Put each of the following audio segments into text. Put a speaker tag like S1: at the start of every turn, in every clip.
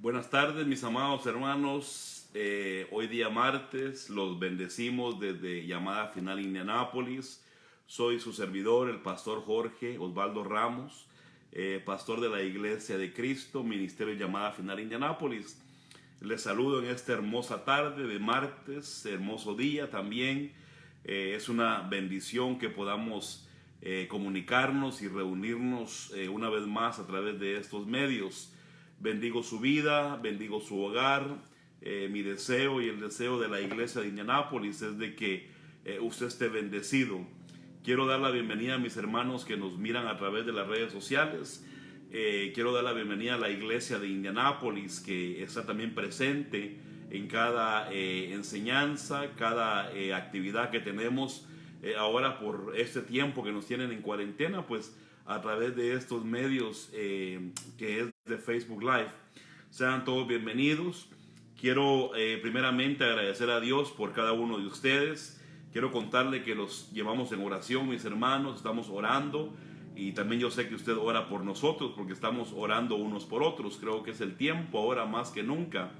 S1: Buenas tardes, mis amados hermanos. Hoy día martes los bendecimos desde Llamada Final Indianápolis. Soy su servidor, el pastor Jorge Osvaldo Ramos, pastor de la Iglesia de Cristo, Ministerio Llamada Final Indianápolis. Les saludo en esta hermosa tarde de martes, hermoso día también. Es una bendición que podamos comunicarnos y reunirnos una vez más a través de estos medios. Bendigo su vida, bendigo su hogar. Mi deseo y el deseo de la iglesia de Indianápolis es de que usted esté bendecido. Quiero dar la bienvenida a mis hermanos que nos miran a través de las redes sociales. Quiero dar la bienvenida a la iglesia de Indianápolis, que está también presente en cada enseñanza, cada actividad que tenemos ahora por este tiempo que nos tienen en cuarentena, pues a través de estos medios que es de Facebook Live. Sean todos bienvenidos. Quiero primeramente agradecer a Dios por cada uno de ustedes. Quiero contarle que los llevamos en oración, mis hermanos. Estamos orando y también yo sé que usted ora por nosotros porque estamos orando unos por otros. Creo que es el tiempo ahora más que nunca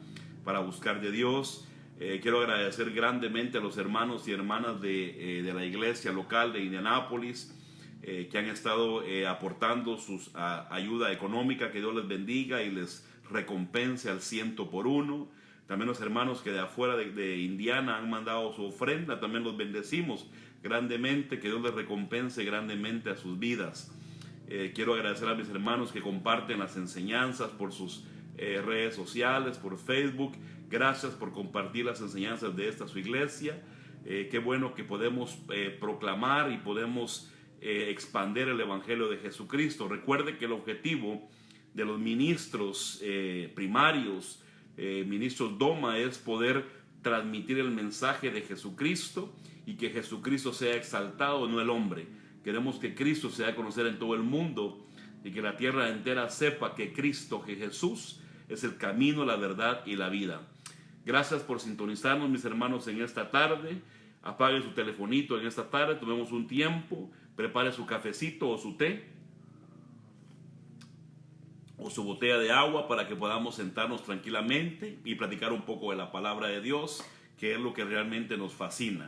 S1: para buscar de Dios. Quiero agradecer grandemente a los hermanos y hermanas de la iglesia local de Indianápolis que han estado aportando su ayuda económica. Que Dios les bendiga y les recompense al 100 por uno. También los hermanos que de afuera de Indiana han mandado su ofrenda, también los bendecimos grandemente. Que Dios les recompense grandemente a sus vidas. Quiero agradecer a mis hermanos que comparten las enseñanzas por sus redes sociales, por Facebook. Gracias por compartir las enseñanzas de esta su iglesia. Qué bueno que podemos proclamar y podemos expandir el evangelio de Jesucristo. Recuerde que el objetivo de los ministros primarios, ministros Doma, es poder transmitir el mensaje de Jesucristo y que Jesucristo sea exaltado, no el hombre. Queremos que Cristo se dé a conocer en todo el mundo y que la tierra entera sepa que Cristo, que Jesús es el camino, la verdad y la vida. Gracias por sintonizarnos, mis hermanos, en esta tarde. Apague su telefonito en esta tarde, tomemos un tiempo, prepare su cafecito o su té o su botella de agua para que podamos sentarnos tranquilamente y platicar un poco de la palabra de Dios, que es lo que realmente nos fascina.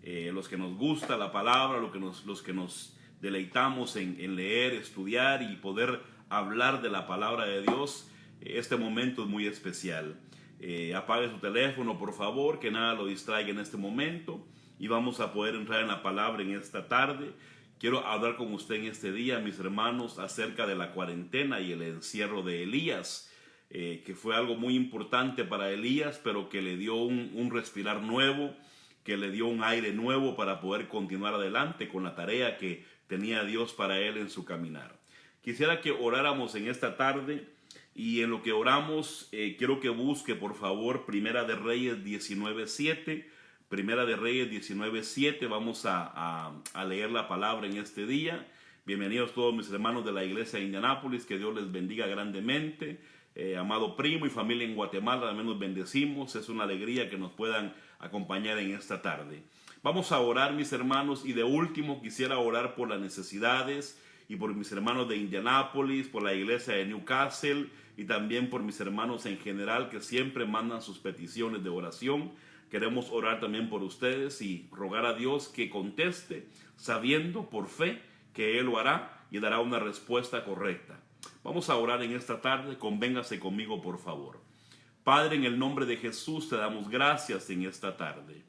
S1: Los que nos gusta la palabra, los que nos deleitamos en leer, estudiar y poder hablar de la palabra de Dios, este momento es muy especial. Apague su teléfono, por favor, que nada lo distraiga en este momento y vamos a poder entrar en la palabra en esta tarde. Quiero hablar con usted en este día, mis hermanos, acerca de la cuarentena y el encierro de Elías, que fue algo muy importante para Elías, pero que le dio un respirar nuevo, que le dio un aire nuevo para poder continuar adelante con la tarea que tenía Dios para él en su caminar. Quisiera que oráramos en esta tarde y en lo que oramos quiero que busque por favor Primera de Reyes 19:7. Primera de Reyes 19:7. Vamos a leer la palabra en este día. Bienvenidos todos mis hermanos de la iglesia de Indianápolis. Que Dios les bendiga grandemente. Amado primo y familia en Guatemala, también nos bendecimos. Es una alegría que nos puedan acompañar en esta tarde. Vamos a orar, mis hermanos, y de último quisiera orar por las necesidades y por mis hermanos de Indianápolis, por la iglesia de Newcastle y también por mis hermanos en general que siempre mandan sus peticiones de oración. Queremos orar también por ustedes y rogar a Dios que conteste, sabiendo por fe que Él lo hará y dará una respuesta correcta. Vamos a orar en esta tarde. Convéngase conmigo, por favor. Padre, en el nombre de Jesús te damos gracias en esta tarde.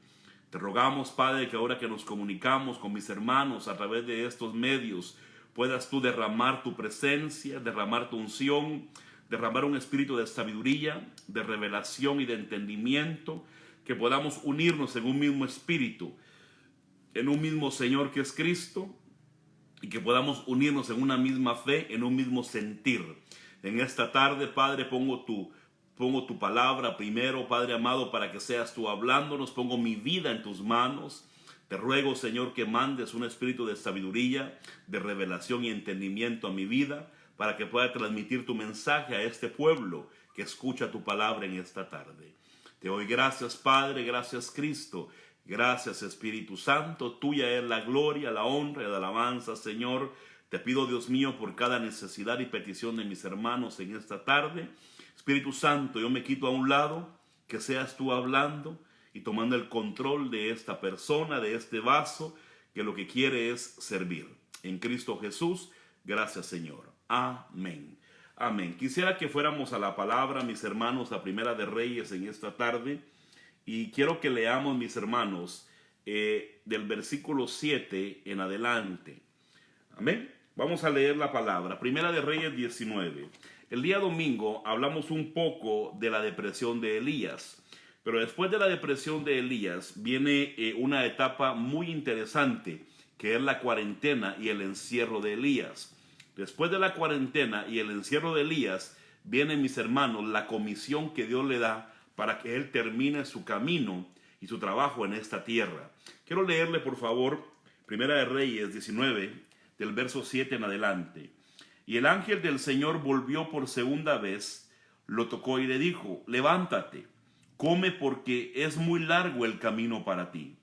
S1: Te rogamos, Padre, que ahora que nos comunicamos con mis hermanos a través de estos medios, puedas tú derramar tu presencia, derramar tu unción, derramar un espíritu de sabiduría, de revelación y de entendimiento, que podamos unirnos en un mismo espíritu, en un mismo Señor que es Cristo, y que podamos unirnos en una misma fe, en un mismo sentir. En esta tarde, Padre, pongo tu palabra primero, Padre amado, para que seas tú hablándonos. Pongo mi vida en tus manos. Te ruego, Señor, que mandes un espíritu de sabiduría, de revelación y entendimiento a mi vida, para que pueda transmitir tu mensaje a este pueblo que escucha tu palabra en esta tarde. Te doy gracias, Padre, gracias, Cristo, gracias, Espíritu Santo. Tuya es la gloria, la honra y la alabanza, Señor. Te pido, Dios mío, por cada necesidad y petición de mis hermanos en esta tarde. Espíritu Santo, yo me quito a un lado, que seas tú hablando y tomando el control de esta persona, de este vaso, que lo que quiere es servir. En Cristo Jesús, gracias, Señor. Amén. Amén. Quisiera que fuéramos a la palabra, mis hermanos, a Primera de Reyes en esta tarde. Y quiero que leamos, mis hermanos, del versículo 7 en adelante. Amén. Vamos a leer la palabra. Primera de Reyes 19. El día domingo hablamos un poco de la depresión de Elías. Pero después de la depresión de Elías viene una etapa muy interesante, que es la cuarentena y el encierro de Elías. Después de la cuarentena y el encierro de Elías, viene, mis hermanos, la comisión que Dios le da para que él termine su camino y su trabajo en esta tierra. Quiero leerle, por favor, Primera de Reyes 19, del verso 7 en adelante. Y el ángel del Señor volvió por segunda vez, lo tocó y le dijo: levántate, come, porque es muy largo el camino para ti.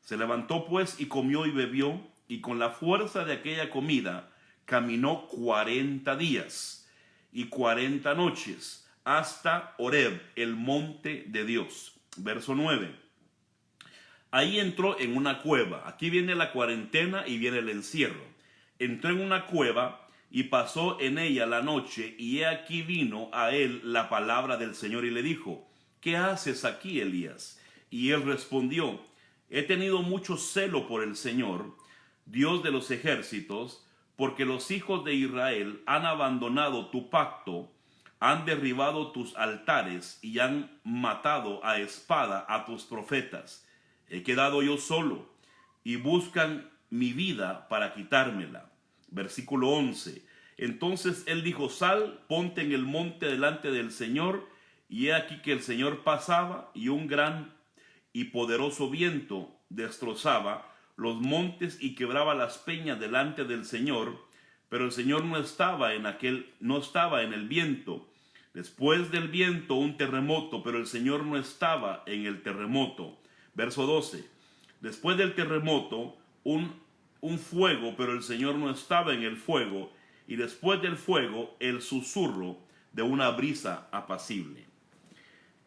S1: Se levantó pues y comió y bebió, y con la fuerza de aquella comida caminó 40 días y 40 noches hasta Horeb, el monte de Dios. Verso 9. Ahí entró en una cueva. Aquí viene la cuarentena y viene el encierro. Entró en una cueva y pasó en ella la noche, y he aquí vino a él la palabra del Señor y le dijo: ¿qué haces aquí, Elías? Y él respondió: he tenido mucho celo por el Señor, Dios de los ejércitos, porque los hijos de Israel han abandonado tu pacto, han derribado tus altares y han matado a espada a tus profetas. He quedado yo solo y buscan mi vida para quitármela. Versículo 11. Entonces él dijo: sal, ponte en el monte delante del Señor. Y he aquí que el Señor pasaba, y un gran y poderoso viento destrozaba los montes y quebraba las peñas delante del Señor, pero el Señor no estaba en el viento. Después del viento un terremoto, pero el Señor no estaba en el terremoto. Verso 12. Después del terremoto un fuego, pero el Señor no estaba en el fuego. Y después del fuego el susurro de una brisa apacible.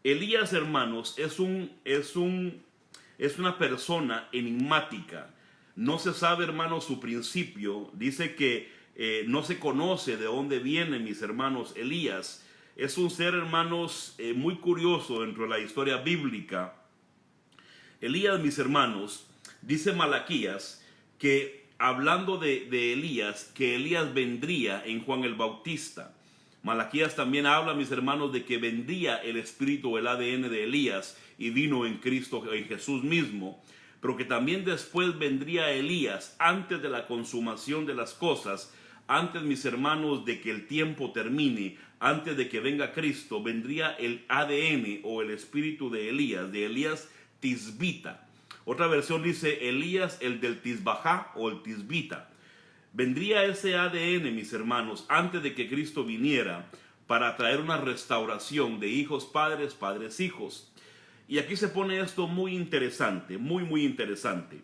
S1: Elías, hermanos, es una persona enigmática. No se sabe, hermanos, su principio. Dice que no se conoce de dónde viene, mis hermanos. Elías es un ser, hermanos, muy curioso dentro de la historia bíblica. Elías, mis hermanos, dice Malaquías que, hablando de Elías, que Elías vendría en Juan el Bautista. Malaquías también habla, mis hermanos, de que vendría el espíritu o el ADN de Elías y vino en Cristo, en Jesús mismo, pero que también después vendría Elías antes de la consumación de las cosas, antes, mis hermanos, de que el tiempo termine, antes de que venga Cristo, vendría el ADN o el espíritu de Elías tisbita. Otra versión dice Elías, el del Tisbajá o el tisbita. Vendría ese ADN, mis hermanos, antes de que Cristo viniera, para traer una restauración de hijos, padres, padres, hijos. Y aquí se pone esto muy interesante, muy interesante.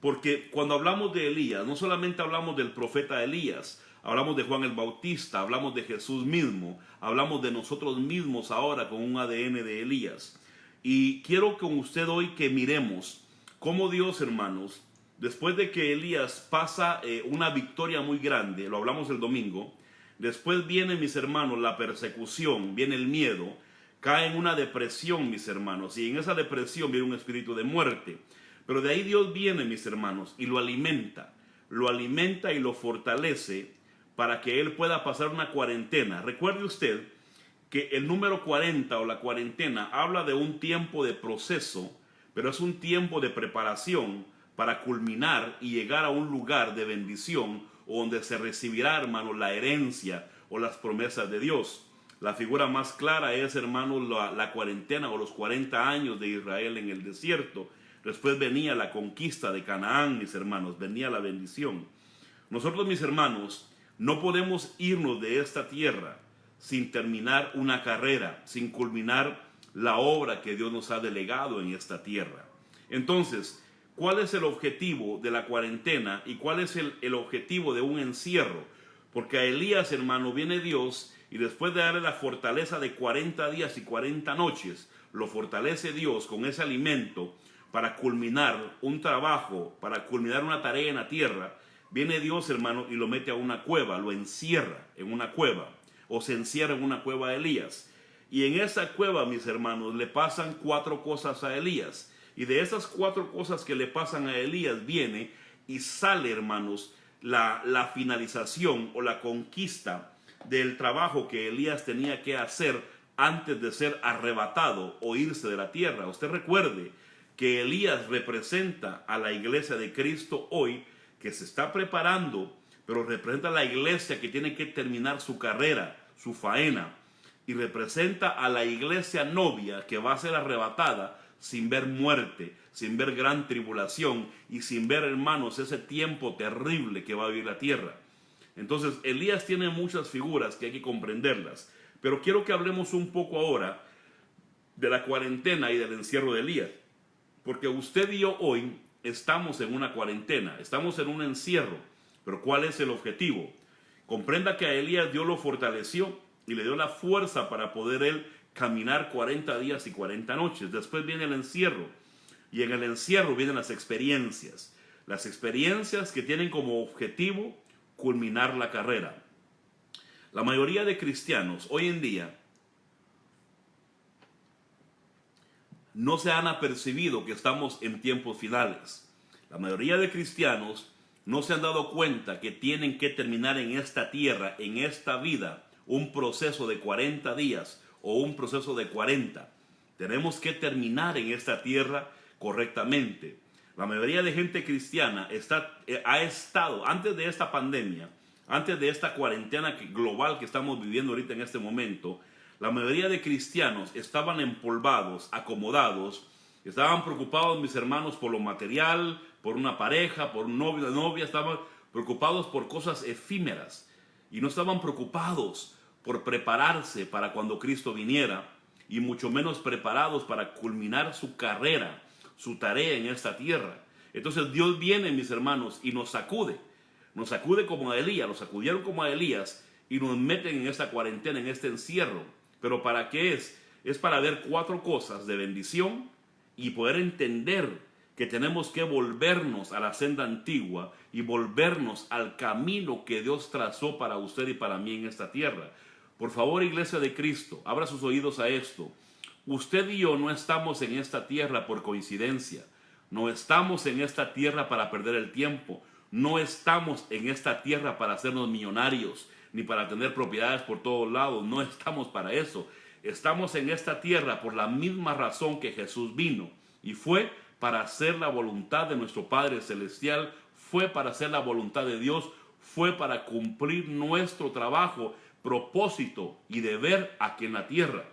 S1: Porque cuando hablamos de Elías, no solamente hablamos del profeta Elías, hablamos de Juan el Bautista, hablamos de Jesús mismo, hablamos de nosotros mismos ahora con un ADN de Elías. Y quiero con usted hoy que miremos cómo Dios, hermanos, después de que Elías pasa una victoria muy grande, lo hablamos el domingo, después viene, mis hermanos, la persecución, viene el miedo, cae en una depresión, mis hermanos, y en esa depresión viene un espíritu de muerte. Pero de ahí Dios viene, mis hermanos, y lo alimenta y lo fortalece para que él pueda pasar una cuarentena. Recuerde usted que el número 40 o la cuarentena habla de un tiempo de proceso, pero es un tiempo de preparación para culminar y llegar a un lugar de bendición donde se recibirá, hermanos, la herencia o las promesas de Dios. La figura más clara es, hermanos, la cuarentena o los 40 años de Israel en el desierto. Después venía la conquista de Canaán, mis hermanos, venía la bendición. Nosotros, mis hermanos, no podemos irnos de esta tierra sin terminar una carrera, sin culminar la obra que Dios nos ha delegado en esta tierra. Entonces, ¿cuál es el objetivo de la cuarentena y cuál es el objetivo de un encierro? Porque a Elías, hermano, viene Dios y después de darle la fortaleza de 40 días y 40 noches, lo fortalece Dios con ese alimento para culminar un trabajo, para culminar una tarea en la tierra. Viene Dios, hermano, y lo mete a una cueva, lo encierra en una cueva, o se encierra en una cueva de Elías. Y en esa cueva, mis hermanos, le pasan 4 cosas a Elías. Y de esas 4 cosas que le pasan a Elías viene y sale, hermanos, la finalización o la conquista del trabajo que Elías tenía que hacer antes de ser arrebatado o irse de la tierra. Usted recuerde que Elías representa a la iglesia de Cristo hoy, que se está preparando, pero representa a la iglesia que tiene que terminar su carrera, su faena, y representa a la iglesia novia que va a ser arrebatada sin ver muerte, sin ver gran tribulación y sin ver, hermanos, ese tiempo terrible que va a vivir la tierra. Entonces, Elías tiene muchas figuras que hay que comprenderlas, pero quiero que hablemos un poco ahora de la cuarentena y del encierro de Elías, porque usted y yo hoy estamos en una cuarentena, estamos en un encierro, pero ¿cuál es el objetivo? Comprenda que a Elías Dios lo fortaleció y le dio la fuerza para poder él caminar 40 días y 40 noches. Después viene el encierro, y en el encierro vienen las experiencias que tienen como objetivo culminar la carrera. La mayoría de cristianos hoy en día no se han apercibido que estamos en tiempos finales. La mayoría de cristianos no se han dado cuenta que tienen que terminar en esta tierra, en esta vida, un proceso de 40 días o un proceso de 40. Tenemos que terminar en esta tierra correctamente. La mayoría de gente cristiana ha estado, antes de esta pandemia, antes de esta cuarentena global que estamos viviendo ahorita en este momento, la mayoría de cristianos estaban empolvados, acomodados, estaban preocupados, mis hermanos, por lo material, por una pareja, por un novio, una novia, estaban preocupados por cosas efímeras y no estaban preocupados por prepararse para cuando Cristo viniera y mucho menos preparados para culminar su carrera, su tarea en esta tierra. Entonces Dios viene, mis hermanos, y nos sacude como a Elías, lo sacudieron como a Elías y nos meten en esta cuarentena, en este encierro. ¿Pero para qué es? Es para ver 4 cosas de bendición y poder entender que tenemos que volvernos a la senda antigua y volvernos al camino que Dios trazó para usted y para mí en esta tierra. Por favor, iglesia de Cristo, abra sus oídos a esto. Usted y yo no estamos en esta tierra por coincidencia. No estamos en esta tierra para perder el tiempo. No estamos en esta tierra para hacernos millonarios, ni para tener propiedades por todos lados. No estamos para eso. Estamos en esta tierra por la misma razón que Jesús vino. Y fue para hacer la voluntad de nuestro Padre Celestial. Fue para hacer la voluntad de Dios. Fue para cumplir nuestro trabajo, propósito y deber aquí en la tierra.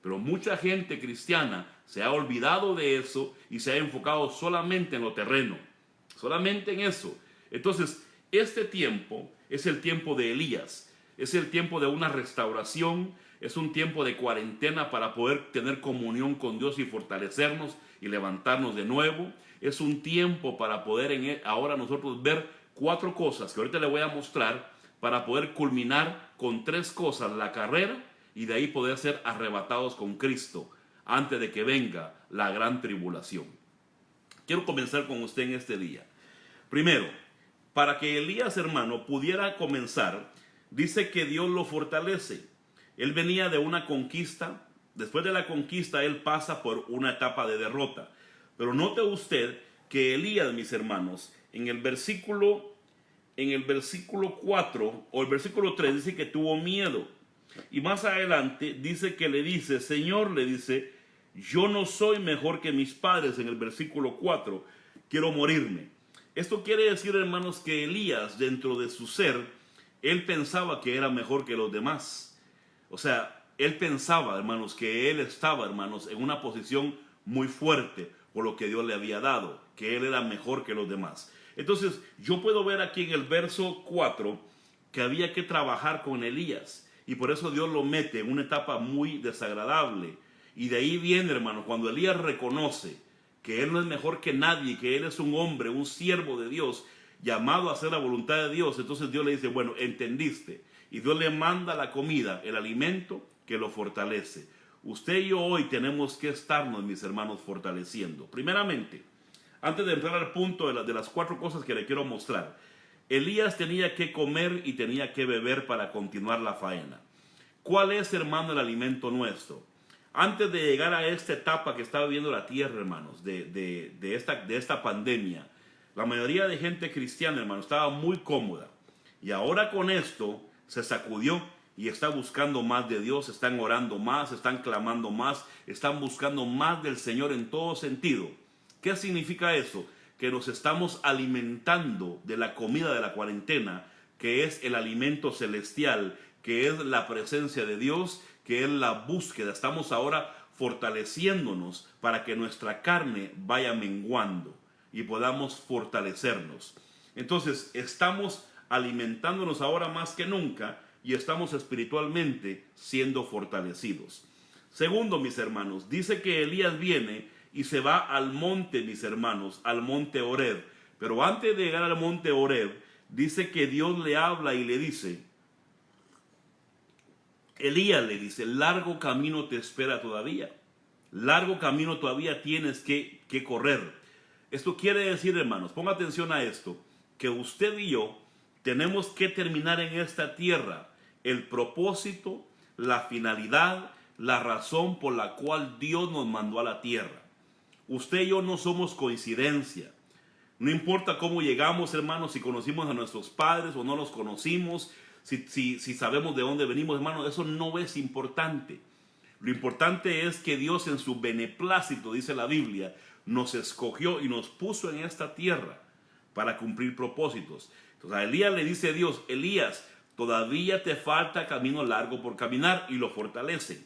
S1: Pero mucha gente cristiana se ha olvidado de eso y se ha enfocado solamente en lo terreno. Solamente en eso. Entonces, este tiempo es el tiempo de Elías. Es el tiempo de una restauración. Es un tiempo de cuarentena para poder tener comunión con Dios y fortalecernos y levantarnos de nuevo. Es un tiempo para poder ahora nosotros ver 4 cosas que ahorita le voy a mostrar para poder culminar con 3 cosas la carrera y de ahí poder ser arrebatados con Cristo antes de que venga la gran tribulación. Quiero comenzar con usted en este día. Primero, para que Elías, hermano, pudiera comenzar, dice que Dios lo fortalece. Él venía de una conquista. Después de la conquista, él pasa por una etapa de derrota. Pero note usted que Elías, mis hermanos, en el versículo 4 o el versículo 3 dice que tuvo miedo. Y más adelante dice que le dice, Señor, le dice, yo no soy mejor que mis padres. En el versículo 4, quiero morirme. Esto quiere decir, hermanos, que Elías, dentro de su ser, él pensaba que era mejor que los demás. O sea, él pensaba, hermanos, que él estaba, hermanos, en una posición muy fuerte por lo que Dios le había dado, que él era mejor que los demás. Entonces, yo puedo ver aquí en el verso 4 que había que trabajar con Elías. Y por eso Dios lo mete en una etapa muy desagradable. Y de ahí viene, hermano, cuando Elías reconoce que Él no es mejor que nadie, que Él es un hombre, un siervo de Dios, llamado a hacer la voluntad de Dios. Entonces Dios le dice, bueno, entendiste. Y Dios le manda la comida, el alimento que lo fortalece. Usted y yo hoy tenemos que estarnos, mis hermanos, fortaleciendo. Primeramente, antes de entrar al punto de las 4 cosas que le quiero mostrar, Elías tenía que comer y tenía que beber para continuar la faena. ¿Cuál es, hermano, el alimento nuestro? Antes de llegar a esta etapa que está viviendo la tierra, hermanos, de esta pandemia, la mayoría de gente cristiana, hermano, estaba muy cómoda. Y ahora con esto se sacudió y está buscando más de Dios, están orando más, están clamando más, están buscando más del Señor en todo sentido. ¿Qué significa eso? Que nos estamos alimentando de la comida de la cuarentena, que es el alimento celestial, que es la presencia de Dios, que es la búsqueda. Estamos ahora fortaleciéndonos para que nuestra carne vaya menguando y podamos fortalecernos. Entonces, estamos alimentándonos ahora más que nunca y estamos espiritualmente siendo fortalecidos. Segundo, mis hermanos, dice que Elías viene y se va al monte, mis hermanos, al monte Horeb. Pero antes de llegar al monte Horeb, dice que Dios le habla y le dice, Elías le dice, largo camino te espera todavía. Largo camino todavía tienes que correr. Esto quiere decir, hermanos, ponga atención a esto, que usted y yo tenemos que terminar en esta tierra el propósito, la finalidad, la razón por la cual Dios nos mandó a la tierra. Usted y yo no somos coincidencia. No importa cómo llegamos, hermanos, si conocimos a nuestros padres o no los conocimos, si sabemos de dónde venimos, hermanos, eso no es importante. Lo importante es que Dios en su beneplácito, dice la Biblia, nos escogió y nos puso en esta tierra para cumplir propósitos. Entonces a Elías le dice Dios, Elías, todavía te falta camino largo por caminar, y lo fortalecen.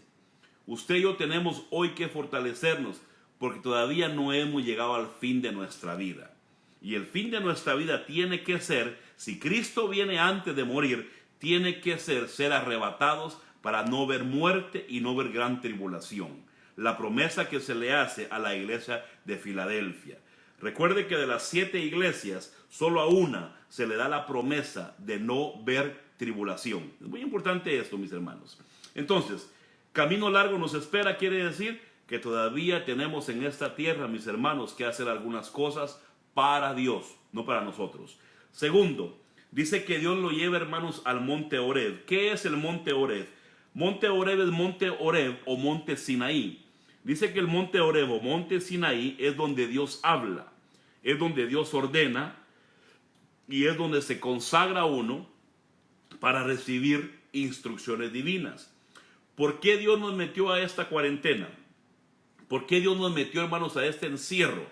S1: Usted y yo tenemos hoy que fortalecernos porque todavía no hemos llegado al fin de nuestra vida. Y el fin de nuestra vida tiene que ser, si Cristo viene antes de morir, tiene que ser arrebatados para no ver muerte y no ver gran tribulación. La promesa que se le hace a la iglesia de Filadelfia. Recuerde que de las 7 iglesias, solo a una se le da la promesa de no ver tribulación. Es muy importante esto, mis hermanos. Entonces, camino largo nos espera, quiere decir que todavía tenemos en esta tierra, mis hermanos, que hacer algunas cosas para Dios, no para nosotros. Segundo, dice que Dios lo lleva, hermanos, al monte Horeb. ¿Qué es el monte Horeb? Monte Horeb es monte Horeb o monte Sinaí. Dice que el monte Horeb o monte Sinaí es donde Dios habla, es donde Dios ordena y es donde se consagra uno para recibir instrucciones divinas. ¿Por qué Dios nos metió a esta cuarentena? ¿Por qué Dios nos metió, hermanos, a este encierro?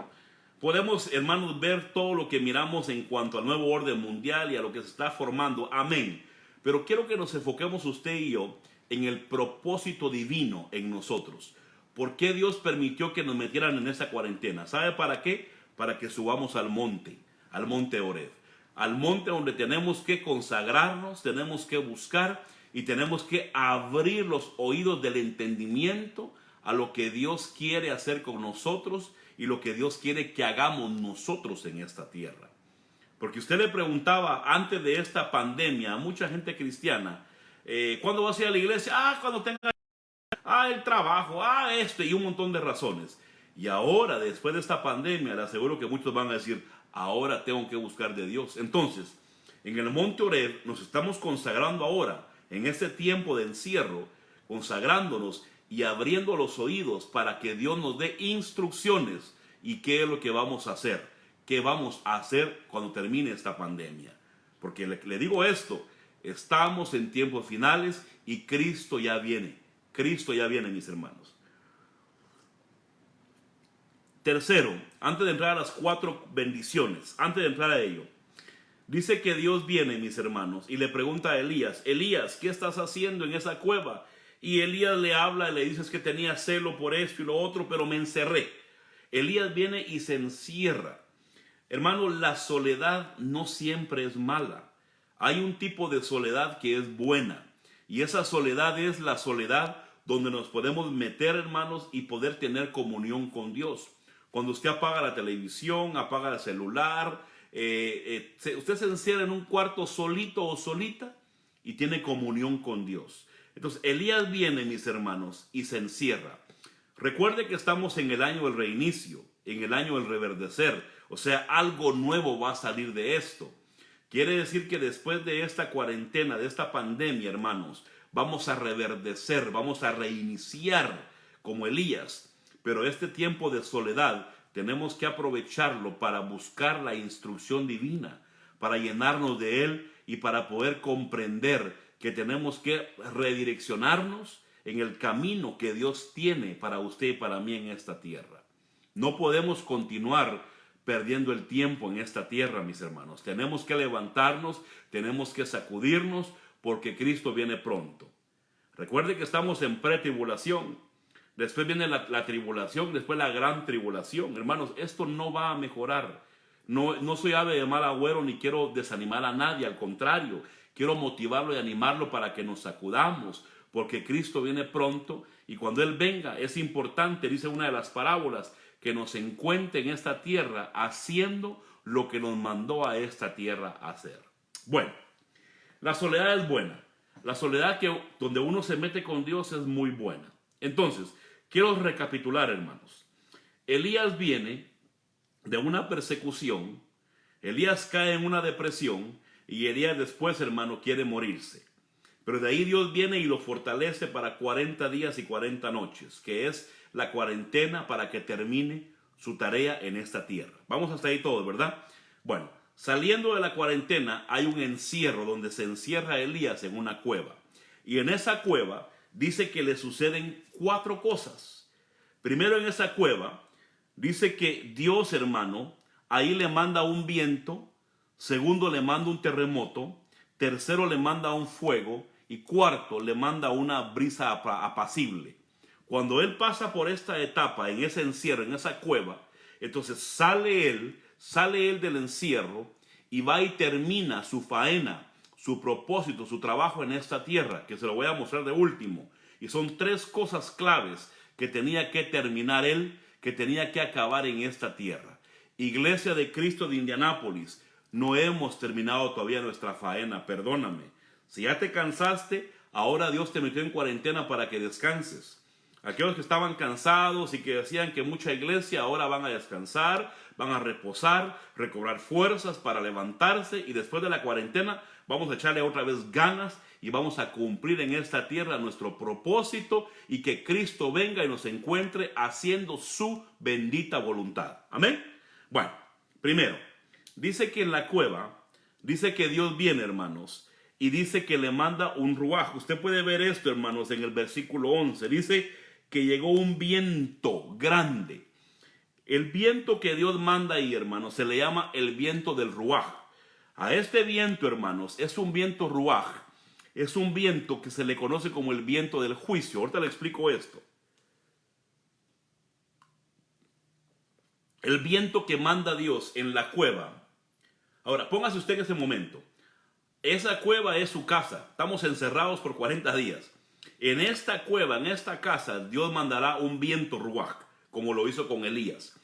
S1: Podemos, hermanos, ver todo lo que miramos en cuanto al nuevo orden mundial y a lo que se está formando. Amén. Pero quiero que nos enfoquemos usted y yo en el propósito divino en nosotros. ¿Por qué Dios permitió que nos metieran en esa cuarentena? ¿Sabe para qué? Para que subamos al monte Horeb. Al monte donde tenemos que consagrarnos, tenemos que buscar y tenemos que abrir los oídos del entendimiento a lo que Dios quiere hacer con nosotros y lo que Dios quiere que hagamos nosotros en esta tierra. Porque usted le preguntaba antes de esta pandemia a mucha gente cristiana, ¿cuándo vas a ir a la iglesia? Cuando tenga el trabajo, esto y un montón de razones. Y ahora, después de esta pandemia, le aseguro que muchos van a decir, ahora tengo que buscar de Dios. Entonces, en el monte Horeb nos estamos consagrando ahora, en este tiempo de encierro, consagrándonos y abriendo los oídos para que Dios nos dé instrucciones y qué es lo que vamos a hacer. ¿Qué vamos a hacer cuando termine esta pandemia? Porque le digo esto, estamos en tiempos finales y Cristo ya viene. Cristo ya viene, mis hermanos. Tercero, antes de entrar a las 4 bendiciones, antes de entrar a ello, dice que Dios viene, mis hermanos, y le pregunta a Elías, Elías, ¿qué estás haciendo en esa cueva? Y Elías le habla y le dice, es que tenía celo por esto y lo otro, pero me encerré. Elías viene y se encierra. Hermano, la soledad no siempre es mala. Hay un tipo de soledad que es buena. Y esa soledad es la soledad donde nos podemos meter, hermanos, y poder tener comunión con Dios. Cuando usted apaga la televisión, apaga el celular, usted se encierra en un cuarto solito o solita y tiene comunión con Dios. Entonces Elías viene, mis hermanos, y se encierra. Recuerde que estamos en el año del reinicio, en el año del reverdecer. O sea, algo nuevo va a salir de esto. Quiere decir que después de esta cuarentena, de esta pandemia, hermanos, vamos a reverdecer, vamos a reiniciar como Elías. Pero este tiempo de soledad tenemos que aprovecharlo para buscar la instrucción divina, para llenarnos de él y para poder comprender que tenemos que redireccionarnos en el camino que Dios tiene para usted y para mí en esta tierra. No podemos continuar perdiendo el tiempo en esta tierra, mis hermanos. Tenemos que levantarnos, tenemos que sacudirnos, porque Cristo viene pronto. Recuerde que estamos en pretribulación. Después viene la tribulación, después la gran tribulación. Hermanos, esto no va a mejorar. No soy ave de mal agüero ni quiero desanimar a nadie. Al contrario, quiero motivarlo y animarlo para que nos sacudamos, porque Cristo viene pronto y cuando Él venga es importante, dice una de las parábolas, que nos encuentre en esta tierra haciendo lo que nos mandó a esta tierra a hacer. Bueno, la soledad es buena. La soledad donde uno se mete con Dios es muy buena. Entonces, quiero recapitular, hermanos. Elías viene de una persecución. Elías cae en una depresión y Elías después, hermano, quiere morirse. Pero de ahí Dios viene y lo fortalece para 40 días y 40 noches, que es la cuarentena para que termine su tarea en esta tierra. Vamos hasta ahí todos, ¿verdad? Bueno, saliendo de la cuarentena hay un encierro donde se encierra Elías en una cueva. Y en esa cueva dice que le suceden 4 cosas. Primero, en esa cueva dice que Dios, hermano, ahí le manda un viento. Segundo, le manda un terremoto. Tercero, le manda un fuego. Y cuarto, le manda una brisa apacible. Cuando él pasa por esta etapa, en ese encierro, en esa cueva, entonces sale él del encierro y va y termina su faena, su propósito, su trabajo en esta tierra, que se lo voy a mostrar de último. Y son 3 cosas claves que tenía que terminar él, que tenía que acabar en esta tierra. Iglesia de Cristo de Indianápolis, no hemos terminado todavía nuestra faena, perdóname. Si ya te cansaste, ahora Dios te metió en cuarentena para que descanses. Aquellos que estaban cansados y que decían que mucha iglesia, ahora van a descansar, van a reposar, recobrar fuerzas para levantarse y después de la cuarentena vamos a echarle otra vez ganas y vamos a cumplir en esta tierra nuestro propósito y que Cristo venga y nos encuentre haciendo su bendita voluntad. Amén. Bueno, primero, dice que en la cueva, dice que Dios viene, hermanos, y dice que le manda un ruaj. Usted puede ver esto, hermanos, en el versículo 11. Dice que llegó un viento grande. El viento que Dios manda ahí, hermanos, se le llama el viento del ruaj. A este viento, hermanos, es un viento ruaj. Es un viento que se le conoce como el viento del juicio. Ahorita le explico esto. El viento que manda Dios en la cueva. Ahora, póngase usted en ese momento. Esa cueva es su casa. Estamos encerrados por 40 días. En esta cueva, en esta casa, Dios mandará un viento ruaj, como lo hizo con Elías.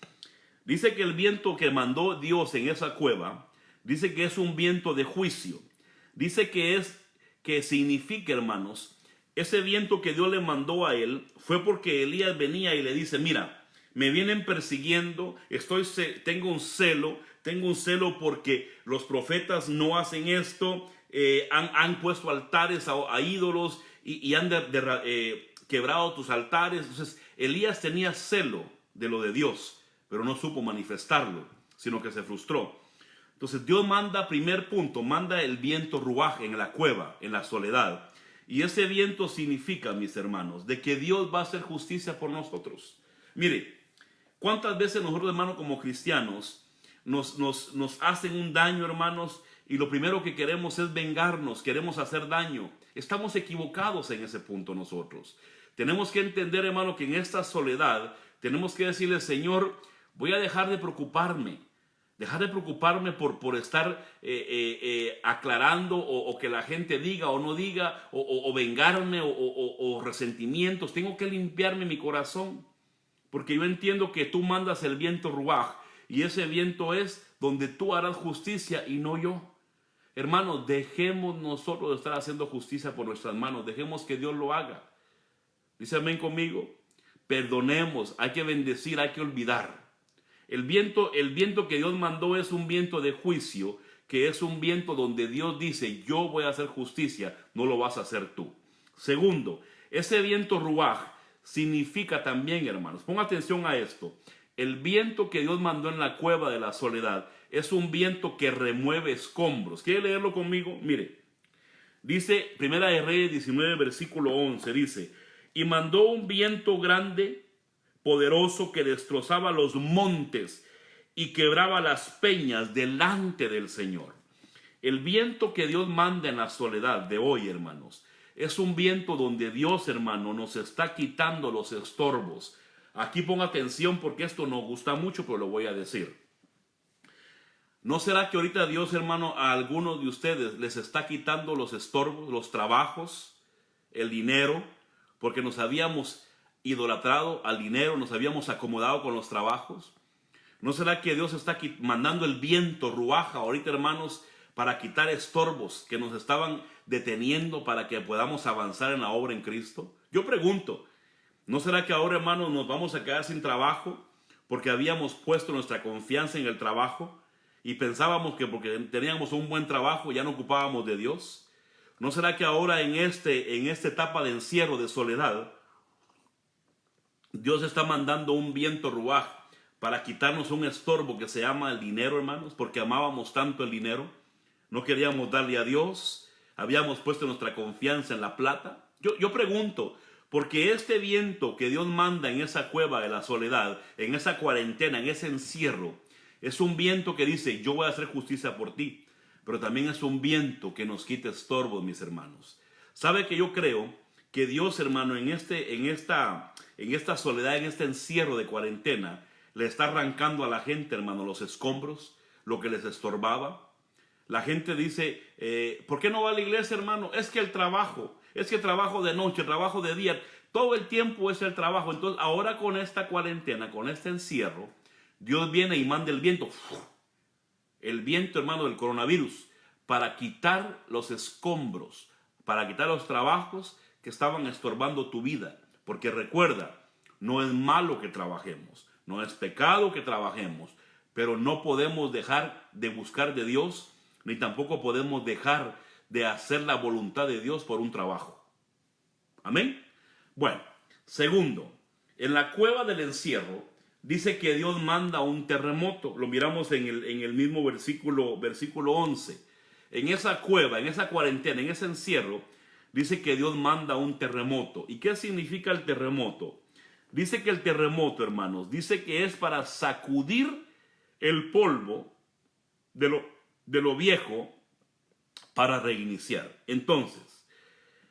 S1: Dice que el viento que mandó Dios en esa cueva, dice que es un viento de juicio. Dice que significa, hermanos, ese viento que Dios le mandó a él fue porque Elías venía y le dice, mira, me vienen persiguiendo, tengo un celo porque los profetas no hacen esto, han puesto altares a ídolos y han quebrado tus altares. Entonces Elías tenía celo de lo de Dios, pero no supo manifestarlo, sino que se frustró. Entonces Dios manda, primer punto, manda el viento ruaj en la cueva, en la soledad. Y ese viento significa, mis hermanos, de que Dios va a hacer justicia por nosotros. Mire, ¿cuántas veces nosotros, hermanos, como cristianos, nos hacen un daño, hermanos, y lo primero que queremos es vengarnos, queremos hacer daño? Estamos equivocados en ese punto nosotros. Tenemos que entender, hermano, que en esta soledad tenemos que decirle, Señor, voy a dejar de preocuparme por estar aclarando o que la gente diga o no diga, o vengarme o resentimientos. Tengo que limpiarme mi corazón, porque yo entiendo que tú mandas el viento Ruaj, y ese viento es donde tú harás justicia y no yo. Hermanos, dejemos nosotros de estar haciendo justicia por nuestras manos, dejemos que Dios lo haga. Dice amén conmigo. Perdonemos, hay que bendecir, hay que olvidar. El viento que Dios mandó es un viento de juicio, que es un viento donde Dios dice, yo voy a hacer justicia, no lo vas a hacer tú. Segundo, ese viento Ruaj significa también, hermanos, ponga atención a esto, el viento que Dios mandó en la cueva de la soledad es un viento que remueve escombros. ¿Quiere leerlo conmigo? Mire, dice Primera de Reyes 19, versículo 11, dice, y mandó un viento grande, poderoso, que destrozaba los montes y quebraba las peñas delante del Señor. El viento que Dios manda en la soledad de hoy, hermanos, es un viento donde Dios, hermano, nos está quitando los estorbos. Aquí ponga atención porque esto nos gusta mucho, pero lo voy a decir. ¿No será que ahorita Dios, hermano, a algunos de ustedes les está quitando los estorbos, los trabajos, el dinero, porque nos habíamos idolatrado al dinero, nos habíamos acomodado con los trabajos? ¿No será que Dios está mandando el viento Ruaja ahorita, hermanos, para quitar estorbos que nos estaban deteniendo para que podamos avanzar en la obra en Cristo? Yo pregunto, ¿no será que ahora, hermanos, nos vamos a quedar sin trabajo porque habíamos puesto nuestra confianza en el trabajo y pensábamos que porque teníamos un buen trabajo ya no ocupábamos de Dios? ¿No será que ahora en esta etapa de encierro, de soledad, Dios está mandando un viento Ruaj para quitarnos un estorbo que se llama el dinero, hermanos? Porque amábamos tanto el dinero, no queríamos darle a Dios, habíamos puesto nuestra confianza en la plata. Yo pregunto, porque este viento que Dios manda en esa cueva de la soledad, en esa cuarentena, en ese encierro, es un viento que dice, yo voy a hacer justicia por ti, pero también es un viento que nos quita estorbos, mis hermanos. ¿Sabe que yo creo que Dios, hermano, en esta soledad, en este encierro de cuarentena, le está arrancando a la gente, hermano, los escombros, lo que les estorbaba? La gente dice, ¿por qué no va a la iglesia, hermano? Es que trabajo de noche, trabajo de día, todo el tiempo es el trabajo. Entonces, ahora con esta cuarentena, con este encierro, Dios viene y manda el viento, hermano, del coronavirus, para quitar los escombros, para quitar los trabajos que estaban estorbando tu vida. Porque recuerda, no es malo que trabajemos, no es pecado que trabajemos, pero no podemos dejar de buscar de Dios, ni tampoco podemos dejar de hacer la voluntad de Dios por un trabajo. Amén. Bueno, segundo, en la cueva del encierro dice que Dios manda un terremoto. Lo miramos en el mismo versículo 11. En esa cueva, en esa cuarentena, en ese encierro, dice que Dios manda un terremoto. ¿Y qué significa el terremoto? Dice que el terremoto, hermanos, dice que es para sacudir el polvo de lo viejo para reiniciar. Entonces,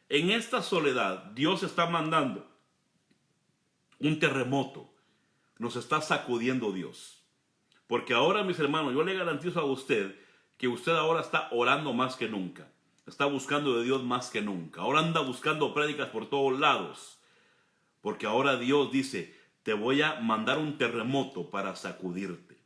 S1: en esta soledad, Dios está mandando un terremoto. Nos está sacudiendo Dios. Porque ahora, mis hermanos, yo le garantizo a usted que usted ahora está orando más que nunca. Está buscando de Dios más que nunca. Ahora anda buscando prédicas por todos lados. Porque ahora Dios dice, te voy a mandar un terremoto para sacudirte.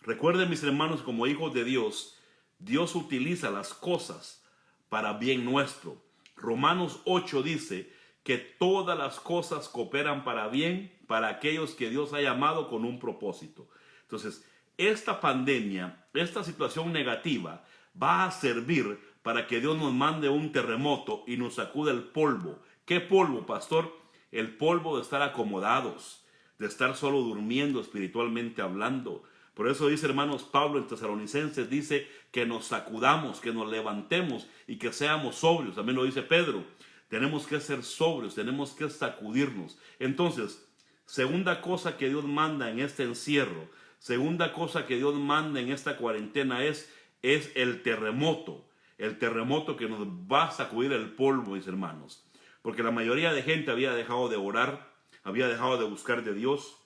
S1: Recuerden, mis hermanos, como hijos de Dios, Dios utiliza las cosas para bien nuestro. Romanos 8 dice que todas las cosas cooperan para bien para aquellos que Dios ha llamado con un propósito. Entonces, esta pandemia, esta situación negativa, va a servir para que Dios nos mande un terremoto y nos sacude el polvo. ¿Qué polvo, pastor? El polvo de estar acomodados, de estar solo durmiendo espiritualmente hablando. Por eso dice, hermanos, Pablo en Tesalonicenses, dice que nos sacudamos, que nos levantemos y que seamos sobrios. También lo dice Pedro. Tenemos que ser sobrios, tenemos que sacudirnos. Entonces, segunda cosa que Dios manda en este encierro, segunda cosa que Dios manda en esta cuarentena es el terremoto. El terremoto que nos va a sacudir el polvo, mis hermanos. Porque la mayoría de gente había dejado de orar, había dejado de buscar de Dios,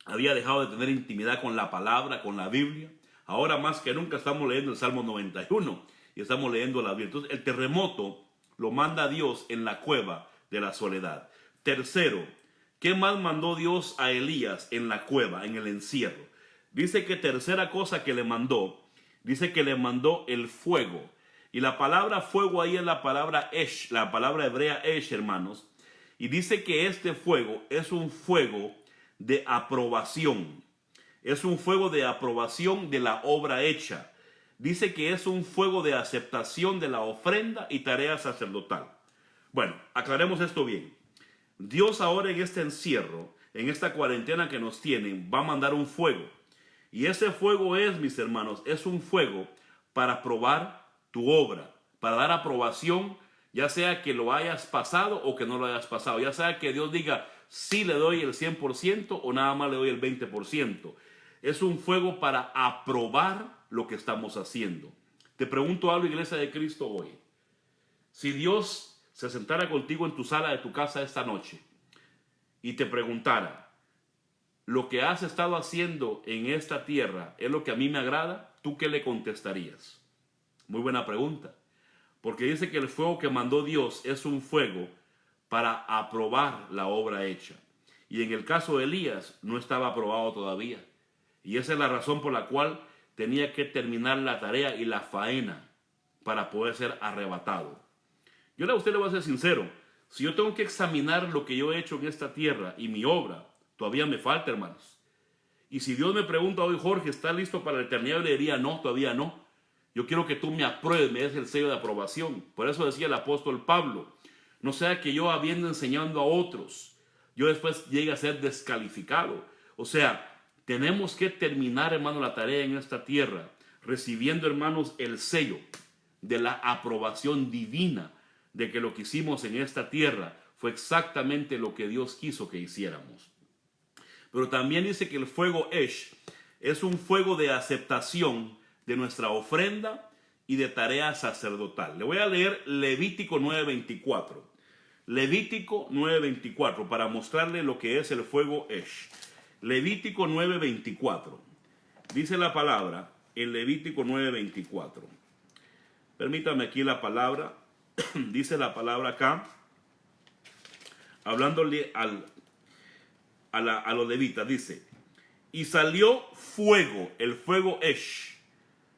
S1: había dejado de tener intimidad con la palabra, con la Biblia. Ahora más que nunca estamos leyendo el Salmo 91 y estamos leyendo la Biblia. Entonces, el terremoto lo manda Dios en la cueva de la soledad. Tercero, ¿Qué más mandó Dios a Elías en la cueva, en el encierro? Dice que tercera cosa que le mandó, dice que le mandó el fuego. Y la palabra fuego ahí es la palabra esh, la palabra hebrea esh, hermanos. Y dice que este fuego es un fuego de aprobación. Es un fuego de aprobación de la obra hecha. Dice que es un fuego de aceptación de la ofrenda y tarea sacerdotal. Bueno, aclaremos esto bien. Dios ahora en este encierro, en esta cuarentena que nos tienen, va a mandar un fuego. Y ese fuego es, mis hermanos, es un fuego para probar tu obra, para dar aprobación, ya sea que lo hayas pasado o que no lo hayas pasado, ya sea que Dios diga, sí le doy el 100% o nada más le doy el 20%. Es un fuego para aprobar lo que estamos haciendo. Te pregunto algo, Iglesia de Cristo, hoy. Si Dios se sentara contigo en tu sala de tu casa esta noche y te preguntara, ¿lo que has estado haciendo en esta tierra es lo que a mí me agrada? ¿Tú qué le contestarías? Muy buena pregunta. Porque dice que el fuego que mandó Dios es un fuego para aprobar la obra hecha. Y en el caso de Elías no estaba aprobado todavía. Y esa es la razón por la cual tenía que terminar la tarea y la faena para poder ser arrebatado. Yo a usted le voy a ser sincero. Si yo tengo que examinar lo que yo he hecho en esta tierra y mi obra, todavía me falta, hermanos. Y si Dios me pregunta hoy, Jorge, ¿está listo para la eternidad? Yo le diría, no, todavía no. Yo quiero que tú me apruebes, me des el sello de aprobación. Por eso decía el apóstol Pablo, no sea que yo habiendo enseñando a otros, yo después llegue a ser descalificado. O sea, tenemos que terminar, hermano, la tarea en esta tierra, recibiendo, hermanos, el sello de la aprobación divina de que lo que hicimos en esta tierra fue exactamente lo que Dios quiso que hiciéramos. Pero también dice que el fuego Esh es un fuego de aceptación de nuestra ofrenda y de tarea sacerdotal. Le voy a leer Levítico 9:24. Levítico 9:24 para mostrarle lo que es el fuego Esh. Levítico 9:24. Dice la palabra en Levítico 9:24. Permítame aquí la palabra. Dice la palabra acá, hablándole a los levitas, dice, y salió fuego, el fuego Esh.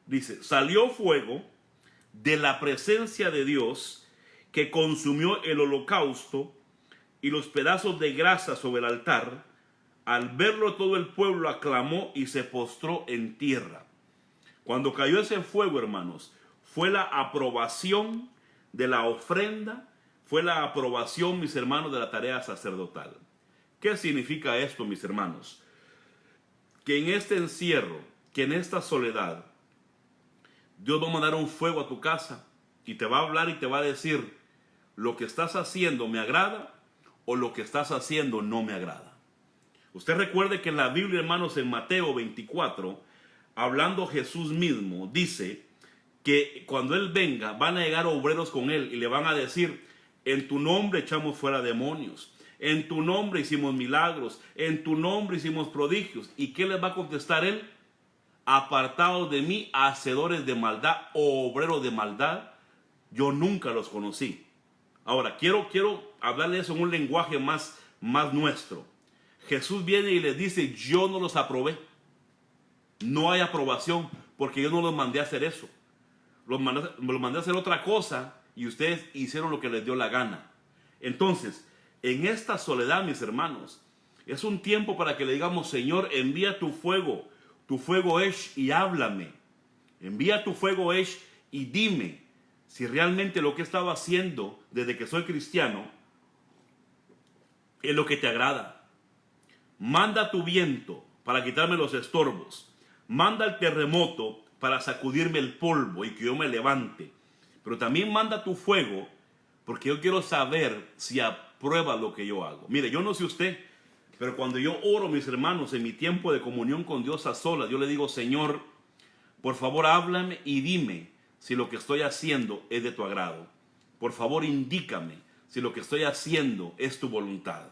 S1: Dice, salió fuego de la presencia de Dios que consumió el holocausto y los pedazos de grasa sobre el altar. Al verlo todo el pueblo aclamó y se postró en tierra. Cuando cayó ese fuego, hermanos, fue la aprobación de la ofrenda, fue la aprobación, mis hermanos, de la tarea sacerdotal. ¿Qué significa esto, mis hermanos? Que en este encierro, que en esta soledad, Dios va a mandar un fuego a tu casa y te va a hablar y te va a decir, lo que estás haciendo me agrada o lo que estás haciendo no me agrada. Usted recuerde que en la Biblia, hermanos, en Mateo 24, hablando Jesús mismo, dice que cuando Él venga, van a llegar obreros con Él y le van a decir, en tu nombre echamos fuera demonios, en tu nombre hicimos milagros, en tu nombre hicimos prodigios. ¿Y qué les va a contestar Él? Apartados de mí, hacedores de maldad o obreros de maldad, yo nunca los conocí. Ahora, quiero hablarle eso en un lenguaje más nuestro. Jesús viene y les dice, yo no los aprobé. No hay aprobación porque yo no los mandé a hacer eso. Los mandé a hacer otra cosa y ustedes hicieron lo que les dio la gana. Entonces, en esta soledad, mis hermanos, es un tiempo para que le digamos, Señor, envía tu fuego Esh y háblame. Envía tu fuego Esh y dime si realmente lo que he estado haciendo desde que soy cristiano es lo que te agrada. Manda tu viento para quitarme los estorbos. Manda el terremoto para sacudirme el polvo y que yo me levante. Pero también manda tu fuego porque yo quiero saber si aprueba lo que yo hago. Mire, yo no sé usted, pero cuando yo oro, mis hermanos, en mi tiempo de comunión con Dios a solas, yo le digo, Señor, por favor háblame y dime si lo que estoy haciendo es de tu agrado. Por favor indícame si lo que estoy haciendo es tu voluntad.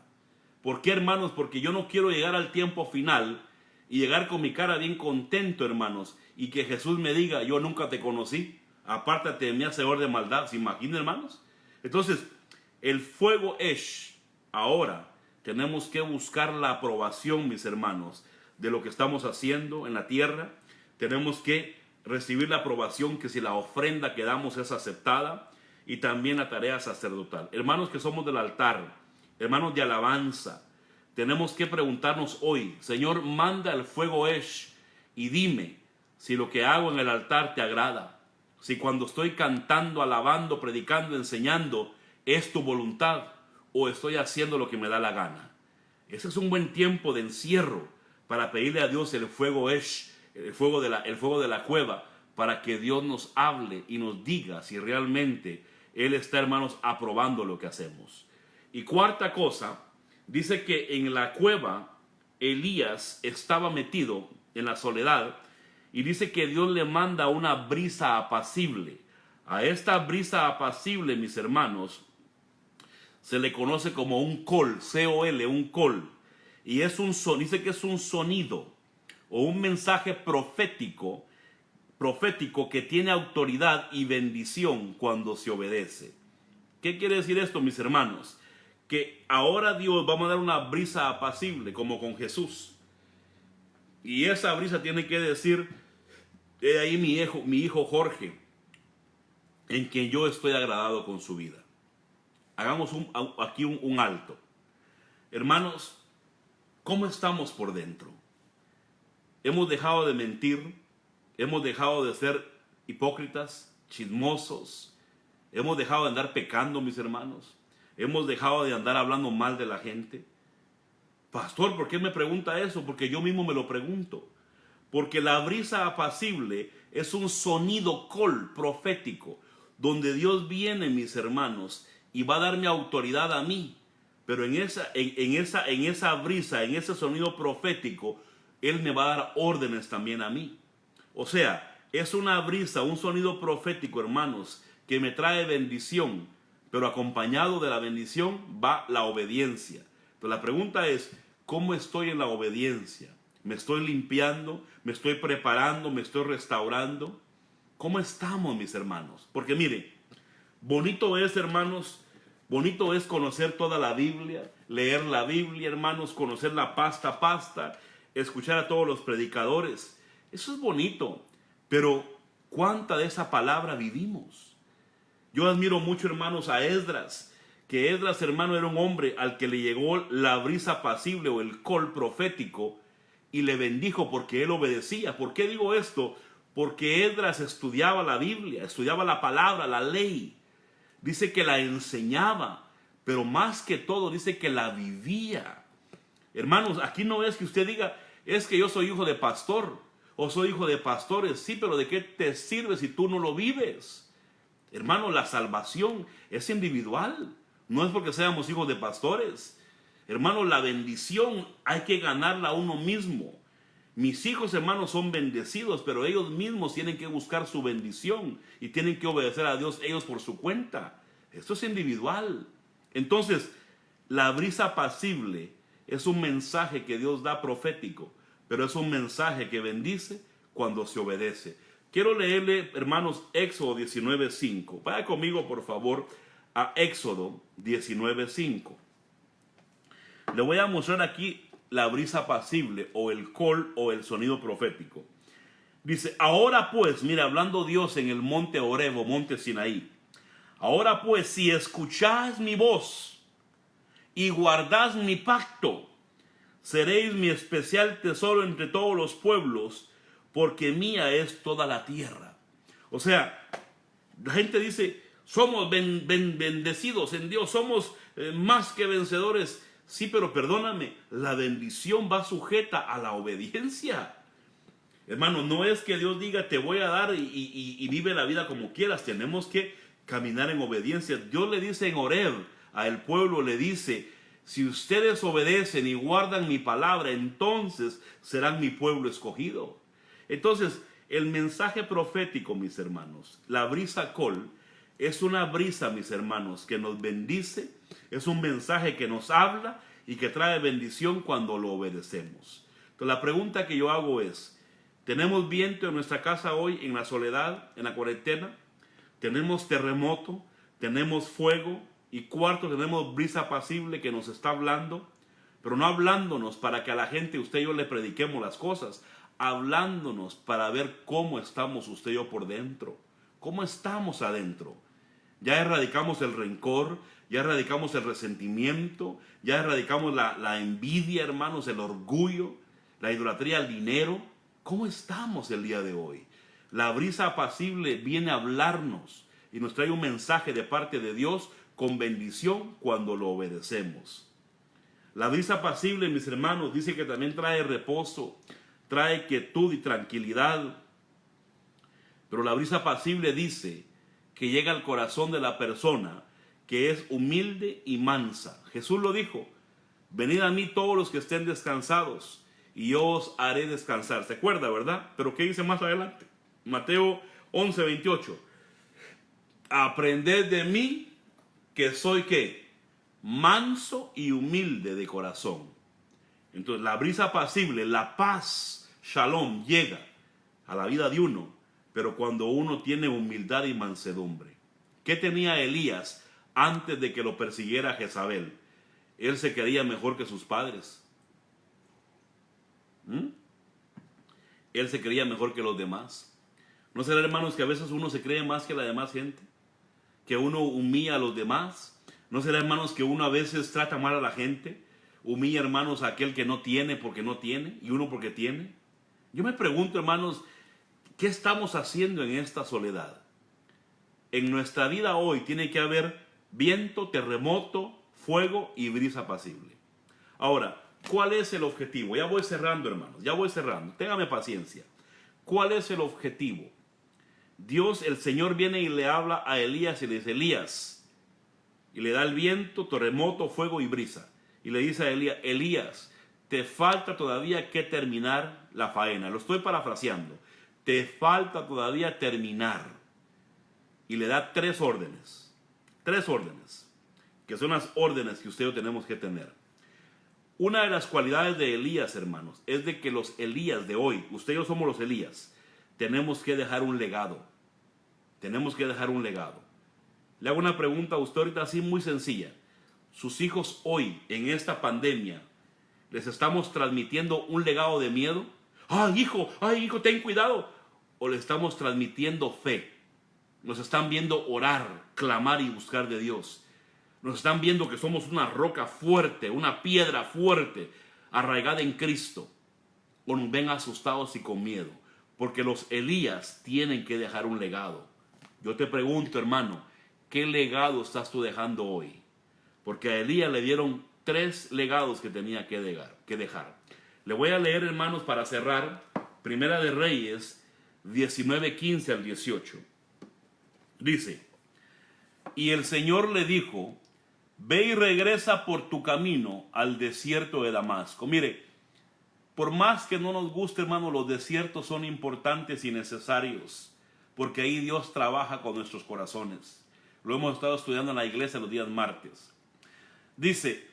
S1: ¿Por qué, hermanos? Porque yo no quiero llegar al tiempo final y llegar con mi cara bien contento, hermanos, y que Jesús me diga, yo nunca te conocí, apártate de mí, hacedor de maldad. ¿Se imaginan, hermanos? Entonces, el fuego Esh ahora Tenemos que buscar la aprobación, mis hermanos, de lo que estamos haciendo en la tierra. Tenemos que recibir la aprobación que si la ofrenda que damos es aceptada, y también la tarea sacerdotal. Hermanos que somos del altar, hermanos de alabanza, tenemos que preguntarnos hoy: Señor, manda el fuego Esh y dime si lo que hago en el altar te agrada, si cuando estoy cantando, alabando, predicando, enseñando, es tu voluntad, o estoy haciendo lo que me da la gana. Ese es un buen tiempo de encierro para pedirle a Dios el fuego Esh, el fuego de la cueva, para que Dios nos hable y nos diga si realmente Él está, hermanos, aprobando lo que hacemos. Y cuarta cosa, dice que en la cueva Elías estaba metido en la soledad, y dice que Dios le manda una brisa apacible. A esta brisa apacible, mis hermanos, se le conoce como un col, C-O-L, un col. Y dice que es un sonido o un mensaje profético que tiene autoridad y bendición cuando se obedece. ¿Qué quiere decir esto, mis hermanos? Que ahora Dios va a dar una brisa apacible, como con Jesús. Y esa brisa tiene que decir: he ahí mi hijo Jorge, en quien yo estoy agradado con su vida. Hagamos aquí un alto. Hermanos, ¿cómo estamos por dentro? Hemos dejado de mentir, hemos dejado de ser hipócritas, chismosos, hemos dejado de andar pecando, mis hermanos, hemos dejado de andar hablando mal de la gente. Pastor, ¿por qué me pregunta eso? Porque yo mismo me lo pregunto. Porque la brisa apacible es un sonido profético, donde Dios viene, mis hermanos, y va a darme autoridad a mí. Pero en esa brisa, en ese sonido profético, Él me va a dar órdenes también a mí. O sea, es una brisa, un sonido profético, hermanos, que me trae bendición, pero acompañado de la bendición va la obediencia. Entonces la pregunta es: ¿cómo estoy en la obediencia? ¿Me estoy limpiando? ¿Me estoy preparando? ¿Me estoy restaurando? ¿Cómo estamos, mis hermanos? Porque mire, bonito es, hermanos, bonito es conocer toda la Biblia, leer la Biblia, hermanos, conocerla pasta a pasta, escuchar a todos los predicadores. Eso es bonito, pero ¿cuánta de esa palabra vivimos? Yo admiro mucho, hermanos, a Esdras, que Esdras, hermano, era un hombre al que le llegó la brisa apacible o el col profético y le bendijo porque él obedecía. ¿Por qué digo esto? Porque Esdras estudiaba la Biblia, estudiaba la palabra, la ley. Dice que la enseñaba, pero más que todo dice que la vivía. Hermanos, aquí no es que usted diga: es que yo soy hijo de pastor o soy hijo de pastores. Sí, pero ¿de qué te sirve si tú no lo vives? Hermano, la salvación es individual. No es porque seamos hijos de pastores. Hermano, la bendición hay que ganarla a uno mismo. Mis hijos, hermanos, son bendecidos, pero ellos mismos tienen que buscar su bendición y tienen que obedecer a Dios ellos por su cuenta. Esto es individual. Entonces, la brisa apacible es un mensaje que Dios da profético, pero es un mensaje que bendice cuando se obedece. Quiero leerle, hermanos, Éxodo 19:5. Vaya conmigo, por favor, a Éxodo 19:5. Le voy a mostrar aquí la brisa apacible o el col o el sonido profético. Dice: ahora pues, mira, hablando Dios en el monte Horeb o monte Sinaí. Ahora pues, si escucháis mi voz y guardáis mi pacto, seréis mi especial tesoro entre todos los pueblos, porque mía es toda la tierra. O sea, la gente dice: somos bendecidos en Dios, somos más que vencedores. Sí, pero perdóname, la bendición va sujeta a la obediencia. Hermano, no es que Dios diga: te voy a dar y vive la vida como quieras. Tenemos que caminar en obediencia. Dios le dice en Horeb al pueblo, le dice: si ustedes obedecen y guardan mi palabra, entonces serán mi pueblo escogido. Entonces, el mensaje profético, mis hermanos, la brisa col, es una brisa, mis hermanos, que nos bendice. Es un mensaje que nos habla y que trae bendición cuando lo obedecemos. Entonces, la pregunta que yo hago es: ¿tenemos viento en nuestra casa hoy, en la soledad, en la cuarentena? ¿Tenemos terremoto? ¿Tenemos fuego? Y cuarto, ¿tenemos brisa apacible que nos está hablando? pero no hablándonos para que a la gente, usted y yo, le prediquemos las cosas, hablándonos para ver cómo estamos usted y yo por dentro, cómo estamos adentro. Ya erradicamos el rencor, ya erradicamos el resentimiento, ya erradicamos la envidia, hermanos, el orgullo, la idolatría al dinero. ¿Cómo estamos el día de hoy? La brisa apacible viene a hablarnos y nos trae un mensaje de parte de Dios con bendición cuando lo obedecemos. La brisa apacible, mis hermanos, dice que también trae reposo, trae quietud y tranquilidad. Pero la brisa apacible dice que llega al corazón de la persona que es humilde y mansa. Jesús lo dijo: venid a mí todos los que estén descansados y yo os haré descansar. ¿Se acuerda, verdad? Pero ¿qué dice más adelante? Mateo 11:28. Aprended de mí que soy ¿qué? Manso y humilde de corazón. Entonces la brisa apacible, la paz, shalom, llega a la vida de uno, pero cuando uno tiene humildad y mansedumbre. ¿Qué tenía Elías antes de que lo persiguiera Jezabel? Él se creía mejor que sus padres. Él se creía mejor que los demás. ¿No será, hermanos, que a veces uno se cree más que la demás gente? Que uno humilla a los demás. ¿No será, hermanos, que uno a veces trata mal a la gente? Humilla, hermanos, a aquel que no tiene porque no tiene y uno porque tiene. Yo me pregunto, hermanos, ¿qué estamos haciendo en esta soledad? En nuestra vida hoy tiene que haber viento, terremoto, fuego y brisa apacible. Ahora, ¿cuál es el objetivo? Ya voy cerrando, hermanos, ya voy cerrando. Téngame paciencia. ¿Cuál es el objetivo? Dios, el Señor, viene y le habla a Elías y le dice: Elías, y le da el viento, terremoto, fuego y brisa. Y le dice a Elías: Elías, te falta todavía que terminar la faena. Lo estoy parafraseando. Te falta todavía terminar. Y le da tres órdenes, que son las órdenes que usted y yo tenemos que tener. Una de las cualidades de Elías, hermanos, es de que los Elías de hoy, usted y yo somos los Elías, tenemos que dejar un legado. Tenemos que dejar un legado. Le hago una pregunta a usted ahorita así muy sencilla. ¿Sus hijos hoy, en esta pandemia, les estamos transmitiendo un legado de miedo? ¡Ay, hijo, ten cuidado! ¿O le estamos transmitiendo fe? Nos están viendo orar, clamar y buscar de Dios. Nos están viendo que somos una roca fuerte, una piedra fuerte, arraigada en Cristo. O nos ven asustados y con miedo. Porque los Elías tienen que dejar un legado. Yo te pregunto, hermano, ¿qué legado estás tú dejando hoy? Porque a Elías le dieron 3 legados que tenía que dejar. Le voy a leer, hermanos, para cerrar, Primera de Reyes 19:15 al 18. Dice: y el Señor le dijo: ve y regresa por tu camino al desierto de Damasco. Mire, por más que no nos guste, hermano, los desiertos son importantes y necesarios, porque ahí Dios trabaja con nuestros corazones. Lo hemos estado estudiando en la iglesia los días martes. Dice: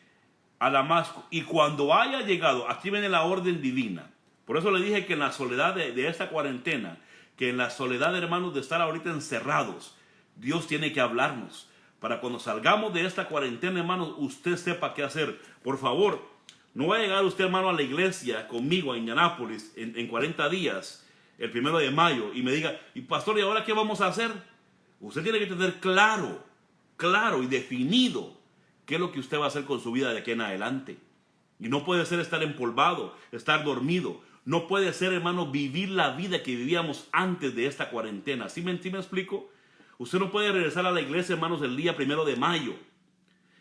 S1: a Damasco, y cuando haya llegado, aquí viene la orden divina. Por eso le dije que en la soledad de esta cuarentena, que en la soledad, hermanos, de estar ahorita encerrados, Dios tiene que hablarnos. Para cuando salgamos de esta cuarentena, hermanos, usted sepa qué hacer. Por favor, no va a llegar usted, hermano, a la iglesia conmigo a Indianápolis en 40 días, el 1 de mayo, y me diga: y pastor, ¿y ahora qué vamos a hacer? Usted tiene que tener claro y definido qué es lo que usted va a hacer con su vida de aquí en adelante. Y no puede ser estar empolvado, estar dormido. No puede ser, hermano, vivir la vida que vivíamos antes de esta cuarentena. ¿Sí me explico? Usted no puede regresar a la iglesia, hermanos, el día 1 de mayo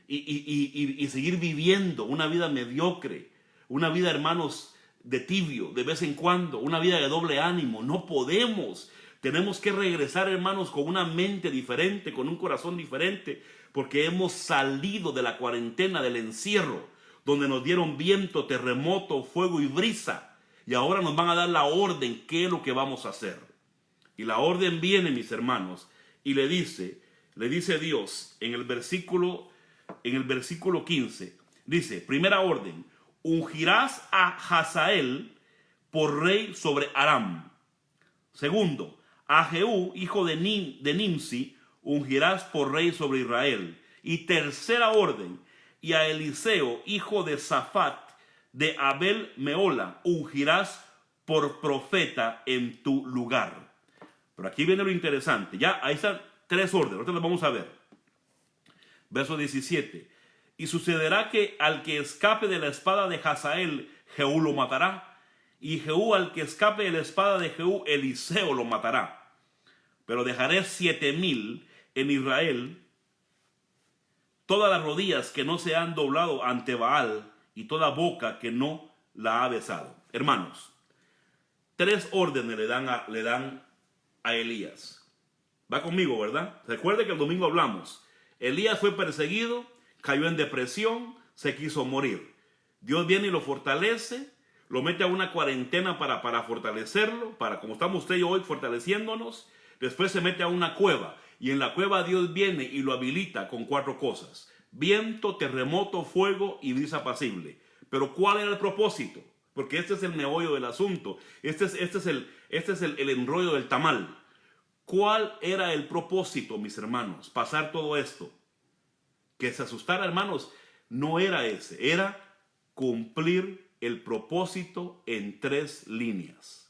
S1: y seguir viviendo una vida mediocre, una vida, hermanos, de tibio, de vez en cuando, una vida de doble ánimo. No podemos. Tenemos que regresar, hermanos, con una mente diferente, con un corazón diferente, porque hemos salido de la cuarentena, del encierro, donde nos dieron viento, terremoto, fuego y brisa. Y ahora nos van a dar la orden, qué es lo que vamos a hacer. Y la orden viene, mis hermanos, y le dice Dios en el versículo 15, dice: primera orden, ungirás a Hazael por rey sobre Aram. Segundo, a Jehú, hijo de Nimsi, ungirás por rey sobre Israel. Y tercera orden, y a Eliseo, hijo de Safat, de Abel Meola, ungirás por profeta en tu lugar. Pero aquí viene lo interesante. Ya ahí están 3 órdenes. Ahorita las vamos a ver. Verso 17. Y sucederá que al que escape de la espada de Hazael, Jehú lo matará. Y Jehú al que escape de la espada de Jehú, Eliseo lo matará. Pero dejaré 7,000 en Israel, todas las rodillas que no se han doblado ante Baal y toda boca que no la ha besado. Hermanos, 3 órdenes le dan a Elías. Va conmigo, ¿verdad? Recuerde que el domingo hablamos. Elías fue perseguido, cayó en depresión, se quiso morir. Dios viene y lo fortalece, lo mete a una cuarentena para fortalecerlo, para como estamos usted y yo hoy fortaleciéndonos. Después se mete a una cueva y en la cueva Dios viene y lo habilita con 4 cosas: viento, terremoto, fuego y brisa apacible. Pero ¿cuál era el propósito? Porque este es el meollo del asunto. Este es el enrollo del tamal. ¿Cuál era el propósito, mis hermanos? Pasar todo esto. Que se asustara, hermanos, no era ese. Era cumplir el propósito en 3 líneas.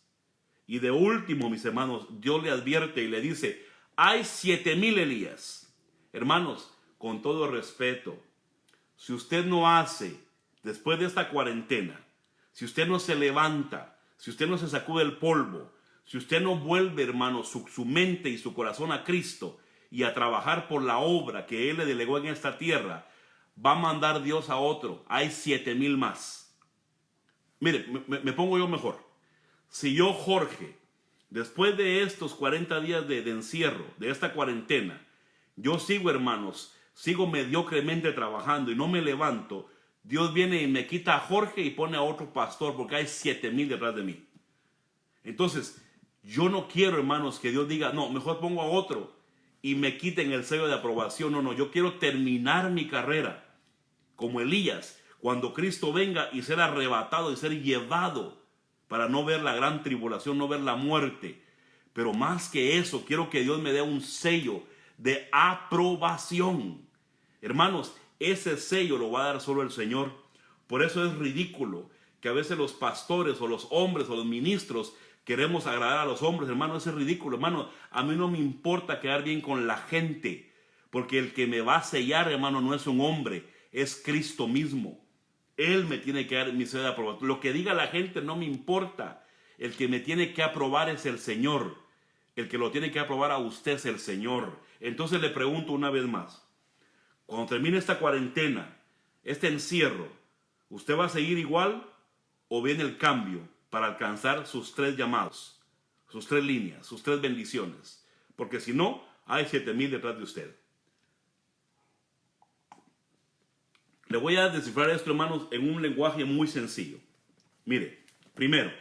S1: Y de último, mis hermanos, Dios le advierte y le dice: hay 7,000 Elías. Hermanos, con todo respeto, si usted no hace, después de esta cuarentena, si usted no se levanta, si usted no se sacude el polvo, si usted no vuelve, hermanos, su mente y su corazón a Cristo y a trabajar por la obra que Él le delegó en esta tierra, va a mandar Dios a otro. Hay 7,000 más. Mire, me pongo yo mejor. Si yo, Jorge, después de estos 40 días de encierro, de esta cuarentena, yo sigo, hermanos, sigo mediocremente trabajando y no me levanto, Dios viene y me quita a Jorge y pone a otro pastor porque hay 7,000 detrás de mí. Entonces, yo no quiero, hermanos, que Dios diga: no, mejor pongo a otro y me quiten el sello de aprobación. No, yo quiero terminar mi carrera como Elías, cuando Cristo venga y ser arrebatado y ser llevado para no ver la gran tribulación, no ver la muerte. Pero más que eso, quiero que Dios me dé un sello de aprobación. Hermanos, ese sello lo va a dar solo el Señor. Por eso es ridículo que a veces los pastores o los hombres o los ministros queremos agradar a los hombres. Hermano, eso es ridículo. Hermano, a mí no me importa quedar bien con la gente, porque el que me va a sellar, hermano, no es un hombre, es Cristo mismo. Él me tiene que dar mi sello de aprobación. Lo que diga la gente no me importa. El que me tiene que aprobar es el Señor. El que lo tiene que aprobar a usted es el Señor. Entonces le pregunto una vez más: cuando termine esta cuarentena, este encierro, ¿usted va a seguir igual o viene el cambio para alcanzar sus 3 llamados, sus 3 líneas, sus 3 bendiciones? Porque si no, hay 7,000 detrás de usted. Le voy a descifrar esto, hermanos, en un lenguaje muy sencillo. Mire, primero,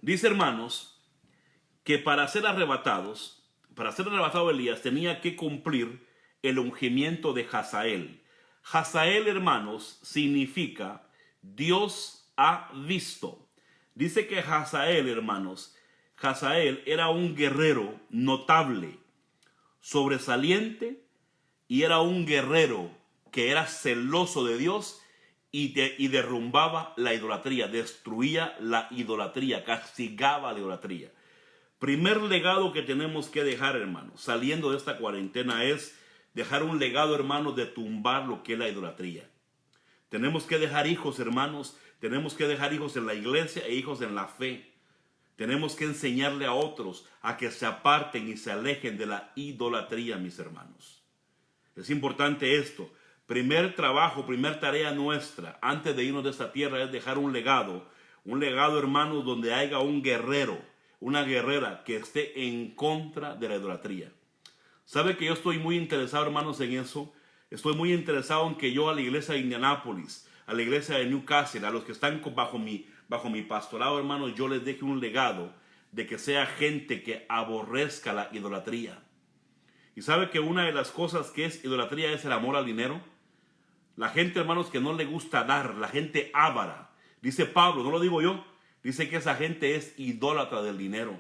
S1: dice, hermanos, que para ser arrebatado Elías tenía que cumplir el ungimiento de Hazael. Hazael, hermanos, significa Dios ha visto. Dice que Hazael, hermanos, Hazael era un guerrero notable, sobresaliente, y era un guerrero que era celoso de Dios y derrumbaba la idolatría, destruía la idolatría, castigaba la idolatría. Primer legado que tenemos que dejar, hermanos, saliendo de esta cuarentena, es dejar un legado, hermanos, de tumbar lo que es la idolatría. Tenemos que dejar hijos, hermanos, tenemos que dejar hijos en la iglesia e hijos en la fe. Tenemos que enseñarle a otros a que se aparten y se alejen de la idolatría, mis hermanos. Es importante esto. Primer trabajo, primer tarea nuestra antes de irnos de esta tierra es dejar un legado, hermanos, donde haya un guerrero, una guerrera que esté en contra de la idolatría. ¿Sabe que yo estoy muy interesado, hermanos, en eso? Estoy muy interesado en que yo a la iglesia de Indianápolis, a la iglesia de Newcastle, a los que están bajo mi pastorado, hermanos, yo les deje un legado de que sea gente que aborrezca la idolatría. Y sabe que una de las cosas que es idolatría es el amor al dinero. La gente, hermanos, que no le gusta dar, la gente avara. Dice Pablo, no lo digo yo, dice que esa gente es idólatra del dinero.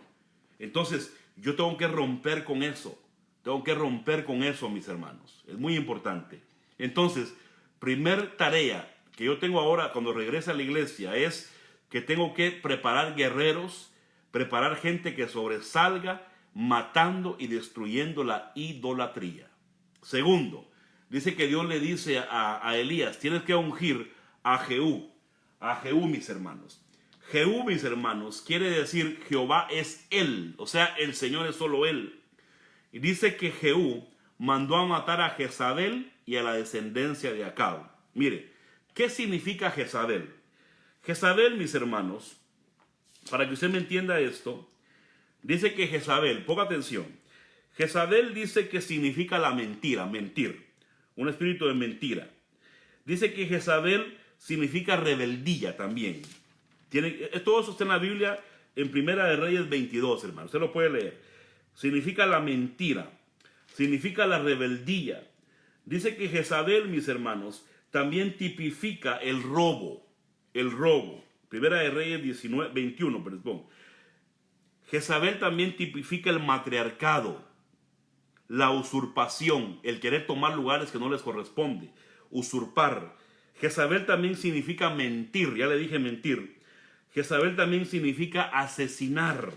S1: Entonces, yo tengo que romper con eso. Tengo que romper con eso, mis hermanos. Es muy importante. Entonces, primer tarea que yo tengo ahora cuando regrese a la iglesia es que tengo que preparar guerreros, preparar gente que sobresalga matando y destruyendo la idolatría. Segundo, dice que Dios le dice a Elías, tienes que ungir a Jehú, mis hermanos. Jehú, mis hermanos, quiere decir Jehová es él, o sea, el Señor es solo él. Y dice que Jehú mandó a matar a Jezabel y a la descendencia de Acab. Mire, ¿qué significa Jezabel? Jezabel, mis hermanos, para que usted me entienda esto, dice que Jezabel, ponga atención, Jezabel dice que significa la mentira, mentir, un espíritu de mentira. Dice que Jezabel significa rebeldía también. Todo eso está en la Biblia en Primera de Reyes 22, hermano, usted lo puede leer. Significa la mentira, significa la rebeldía. Dice que Jezabel, mis hermanos, también tipifica el robo. El robo. Primera de Reyes 21, perdón. Jezabel también tipifica el matriarcado, la usurpación, el querer tomar lugares que no les corresponde, usurpar. Jezabel también significa mentir, ya le dije mentir. Jezabel también significa asesinar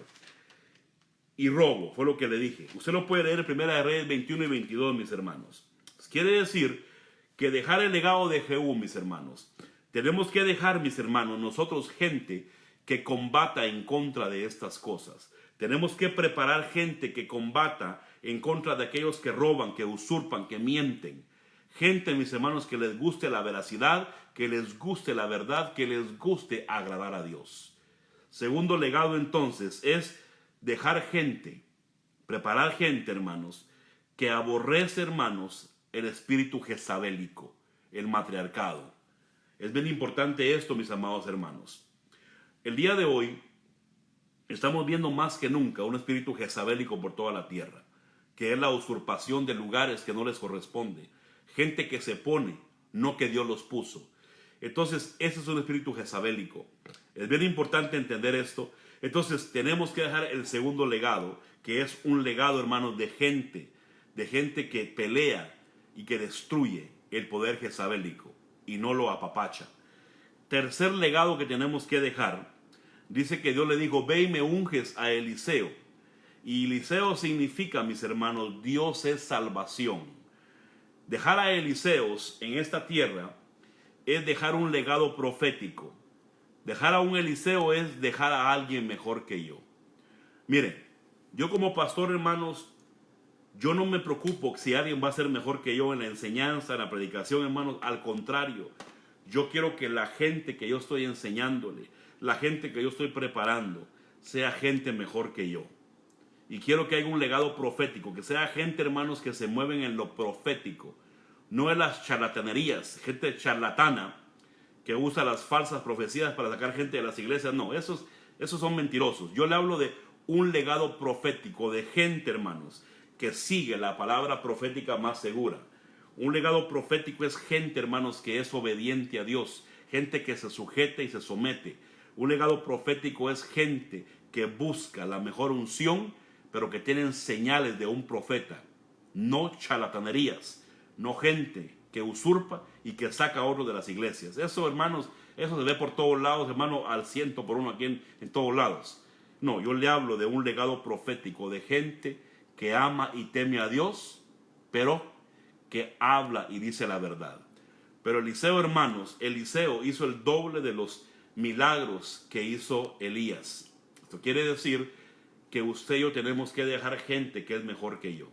S1: y robo, fue lo que le dije. Usted lo puede leer en Primera de Reyes 21 y 22, mis hermanos. Quiere decir que dejar el legado de Jehú, mis hermanos. Tenemos que dejar, mis hermanos, nosotros gente que combata en contra de estas cosas. Tenemos que preparar gente que combata en contra de aquellos que roban, que usurpan, que mienten. Gente, mis hermanos, que les guste la veracidad, que les guste la verdad, que les guste agradar a Dios. Segundo legado, entonces, es dejar gente, preparar gente, hermanos, que aborrece, hermanos, el espíritu jezabélico, el matriarcado. Es bien importante esto, mis amados hermanos. El día de hoy estamos viendo más que nunca un espíritu jezabélico por toda la tierra, que es la usurpación de lugares que no les corresponde. Gente que se pone, no que Dios los puso. Entonces, ese es un espíritu jezabélico. Es bien importante entender esto. Entonces, tenemos que dejar el segundo legado, que es un legado, hermanos, de gente que pelea y que destruye el poder jezabélico y no lo apapacha. Tercer legado que tenemos que dejar, dice que Dios le dijo, ve y me unges a Eliseo. Y Eliseo significa, mis hermanos, Dios es salvación. Dejar a Eliseos en esta tierra es dejar un legado profético. Dejar a un Eliseo es dejar a alguien mejor que yo. Miren, yo como pastor, hermanos, yo no me preocupo si alguien va a ser mejor que yo en la enseñanza, en la predicación, hermanos. Al contrario, yo quiero que la gente que yo estoy enseñándole, la gente que yo estoy preparando, sea gente mejor que yo. Y quiero que haya un legado profético, que sea gente, hermanos, que se mueven en lo profético. No en las charlatanerías, gente charlatana que usa las falsas profecías para sacar gente de las iglesias. No, esos son mentirosos. Yo le hablo de un legado profético, de gente, hermanos, que sigue la palabra profética más segura. Un legado profético es gente, hermanos, que es obediente a Dios, gente que se sujeta y se somete. Un legado profético es gente que busca la mejor unción, pero que tienen señales de un profeta, no charlatanerías, no gente que usurpa y que saca oro de las iglesias. Eso, hermanos, eso se ve por todos lados, hermano, al 100 por 1 aquí en todos lados. No, yo le hablo de un legado profético, de gente que ama y teme a Dios, pero que habla y dice la verdad. Pero Eliseo, hermanos, Eliseo hizo el doble de los milagros que hizo Elías. Esto quiere decir que usted y yo tenemos que dejar gente que es mejor que yo.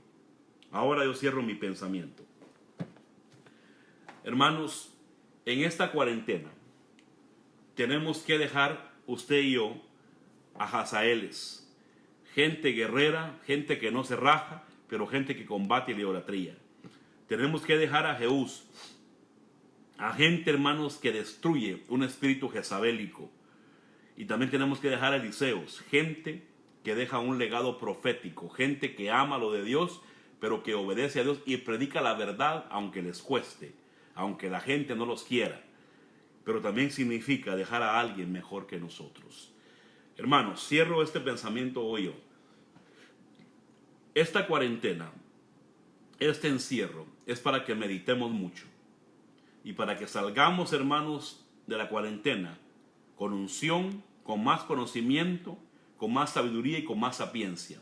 S1: Ahora yo cierro mi pensamiento. Hermanos, en esta cuarentena tenemos que dejar usted y yo a Hazaeles, gente guerrera, gente que no se raja, pero gente que combate la idolatría. Tenemos que dejar a Jehús, a gente, hermanos, que destruye un espíritu jezabélico. Y también tenemos que dejar a Eliseos, gente que deja un legado profético, gente que ama lo de Dios, pero que obedece a Dios y predica la verdad aunque les cueste, aunque la gente no los quiera. Pero también significa dejar a alguien mejor que nosotros. Hermanos, cierro este pensamiento hoy yo. Esta cuarentena, este encierro, es para que meditemos mucho. y para que salgamos, hermanos, de la cuarentena con unción, con más conocimiento, con más sabiduría y con más sapiencia.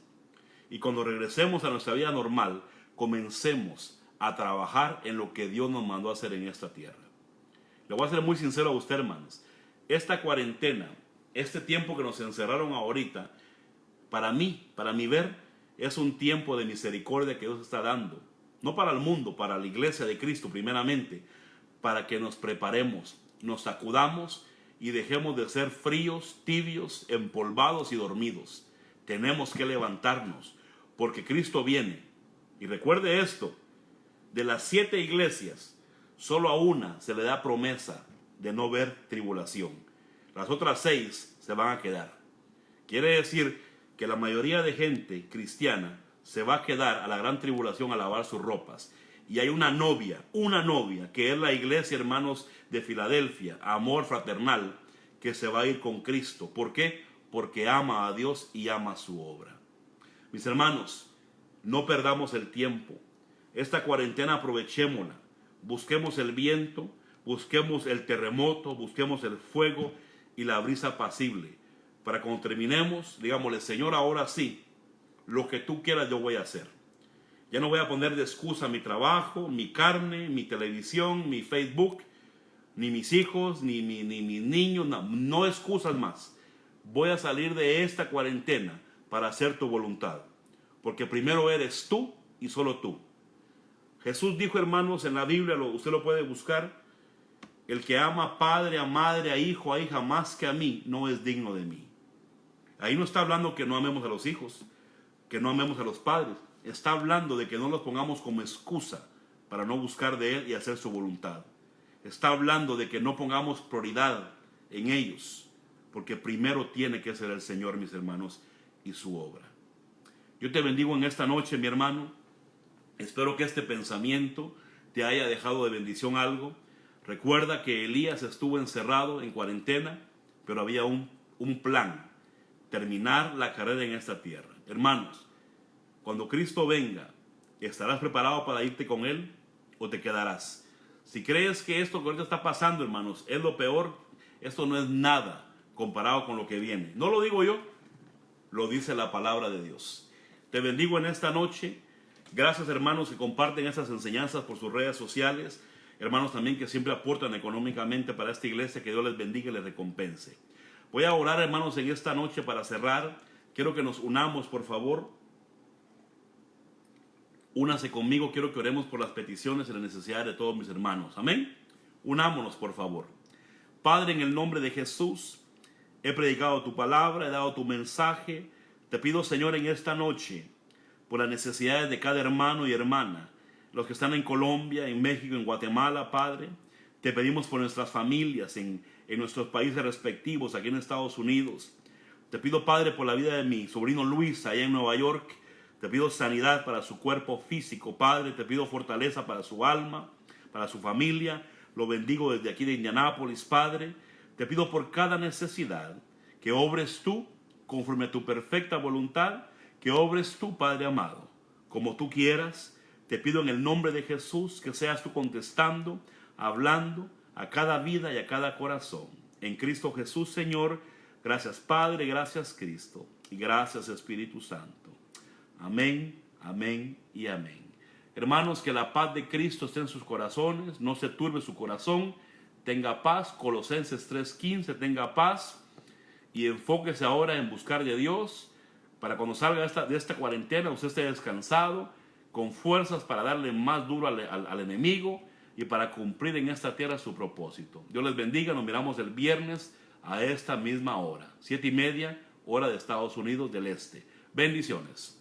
S1: Y cuando regresemos a nuestra vida normal, comencemos a trabajar en lo que Dios nos mandó a hacer en esta tierra. Le voy a ser muy sincero a usted, hermanos. Esta cuarentena, este tiempo que nos encerraron ahorita, para mi ver, es un tiempo de misericordia que Dios está dando. No para el mundo, para la iglesia de Cristo primeramente, para que nos preparemos, nos sacudamos y dejemos de ser fríos, tibios, empolvados y dormidos. Tenemos que levantarnos, porque Cristo viene. Y recuerde esto, de las 7 iglesias, solo a una se le da promesa de no ver tribulación. Las otras 6 se van a quedar. Quiere decir que la mayoría de gente cristiana se va a quedar a la gran tribulación a lavar sus ropas. Y hay una novia, que es la iglesia, hermanos, de Filadelfia, amor fraternal, que se va a ir con Cristo. ¿Por qué? Porque ama a Dios y ama su obra. Mis hermanos, no perdamos el tiempo. Esta cuarentena aprovechémosla. Busquemos el viento, busquemos el terremoto, busquemos el fuego y la brisa apacible. Para cuando terminemos, digámosle, Señor, ahora sí, lo que tú quieras yo voy a hacer. Ya no voy a poner de excusa mi trabajo, mi carne, mi televisión, mi Facebook, ni mis hijos, ni mis niños, no excusas más. Voy a salir de esta cuarentena para hacer tu voluntad. Porque primero eres tú y solo tú. Jesús dijo, hermanos, en la Biblia, usted lo puede buscar, el que ama a padre, a madre, a hijo, a hija más que a mí, no es digno de mí. Ahí no está hablando que no amemos a los hijos, que no amemos a los padres. Está hablando de que no los pongamos como excusa para no buscar de Él y hacer su voluntad. Está hablando de que no pongamos prioridad en ellos, porque primero tiene que ser el Señor, mis hermanos, y su obra. Yo te bendigo en esta noche, mi hermano. Espero que este pensamiento te haya dejado de bendición algo. Recuerda que Elías estuvo encerrado en cuarentena, pero había un plan: terminar la carrera en esta tierra. Hermanos, cuando Cristo venga, ¿estarás preparado para irte con Él o te quedarás? Si crees que esto que ahorita está pasando, hermanos, es lo peor, esto no es nada comparado con lo que viene. No lo digo yo, lo dice la palabra de Dios. Te bendigo en esta noche. Gracias, hermanos, que comparten estas enseñanzas por sus redes sociales. Hermanos también que siempre aportan económicamente para esta iglesia. Que Dios les bendiga y les recompense. Voy a orar, hermanos, en esta noche para cerrar. Quiero que nos unamos, por favor. Únase conmigo. Quiero que oremos por las peticiones y las necesidades de todos mis hermanos. Amén. Unámonos, por favor. Padre, en el nombre de Jesús, he predicado tu palabra, he dado tu mensaje. Te pido, Señor, en esta noche, por las necesidades de cada hermano y hermana, los que están en Colombia, en México, en Guatemala, Padre. Te pedimos por nuestras familias en nuestros países respectivos, aquí en Estados Unidos. Te pido, Padre, por la vida de mi sobrino Luis, allá en Nueva York. Te pido sanidad para su cuerpo físico, Padre. Te pido fortaleza para su alma, para su familia. Lo bendigo desde aquí de Indianápolis, Padre. Te pido por cada necesidad que obres tú conforme a tu perfecta voluntad, que obres tú, Padre amado, como tú quieras. Te pido en el nombre de Jesús que seas tú contestando, hablando a cada vida y a cada corazón. En Cristo Jesús, Señor. Gracias, Padre, gracias, Cristo, y gracias, Espíritu Santo. Amén, amén y amén. Hermanos, que la paz de Cristo esté en sus corazones, no se turbe su corazón, tenga paz. Colosenses 3:15, tenga paz y enfóquese ahora en buscar de Dios para cuando salga de esta cuarentena usted esté descansado, con fuerzas para darle más duro al enemigo y para cumplir en esta tierra su propósito. Dios les bendiga. Nos miramos el viernes a esta misma hora, 7:30, hora de Estados Unidos del Este. Bendiciones.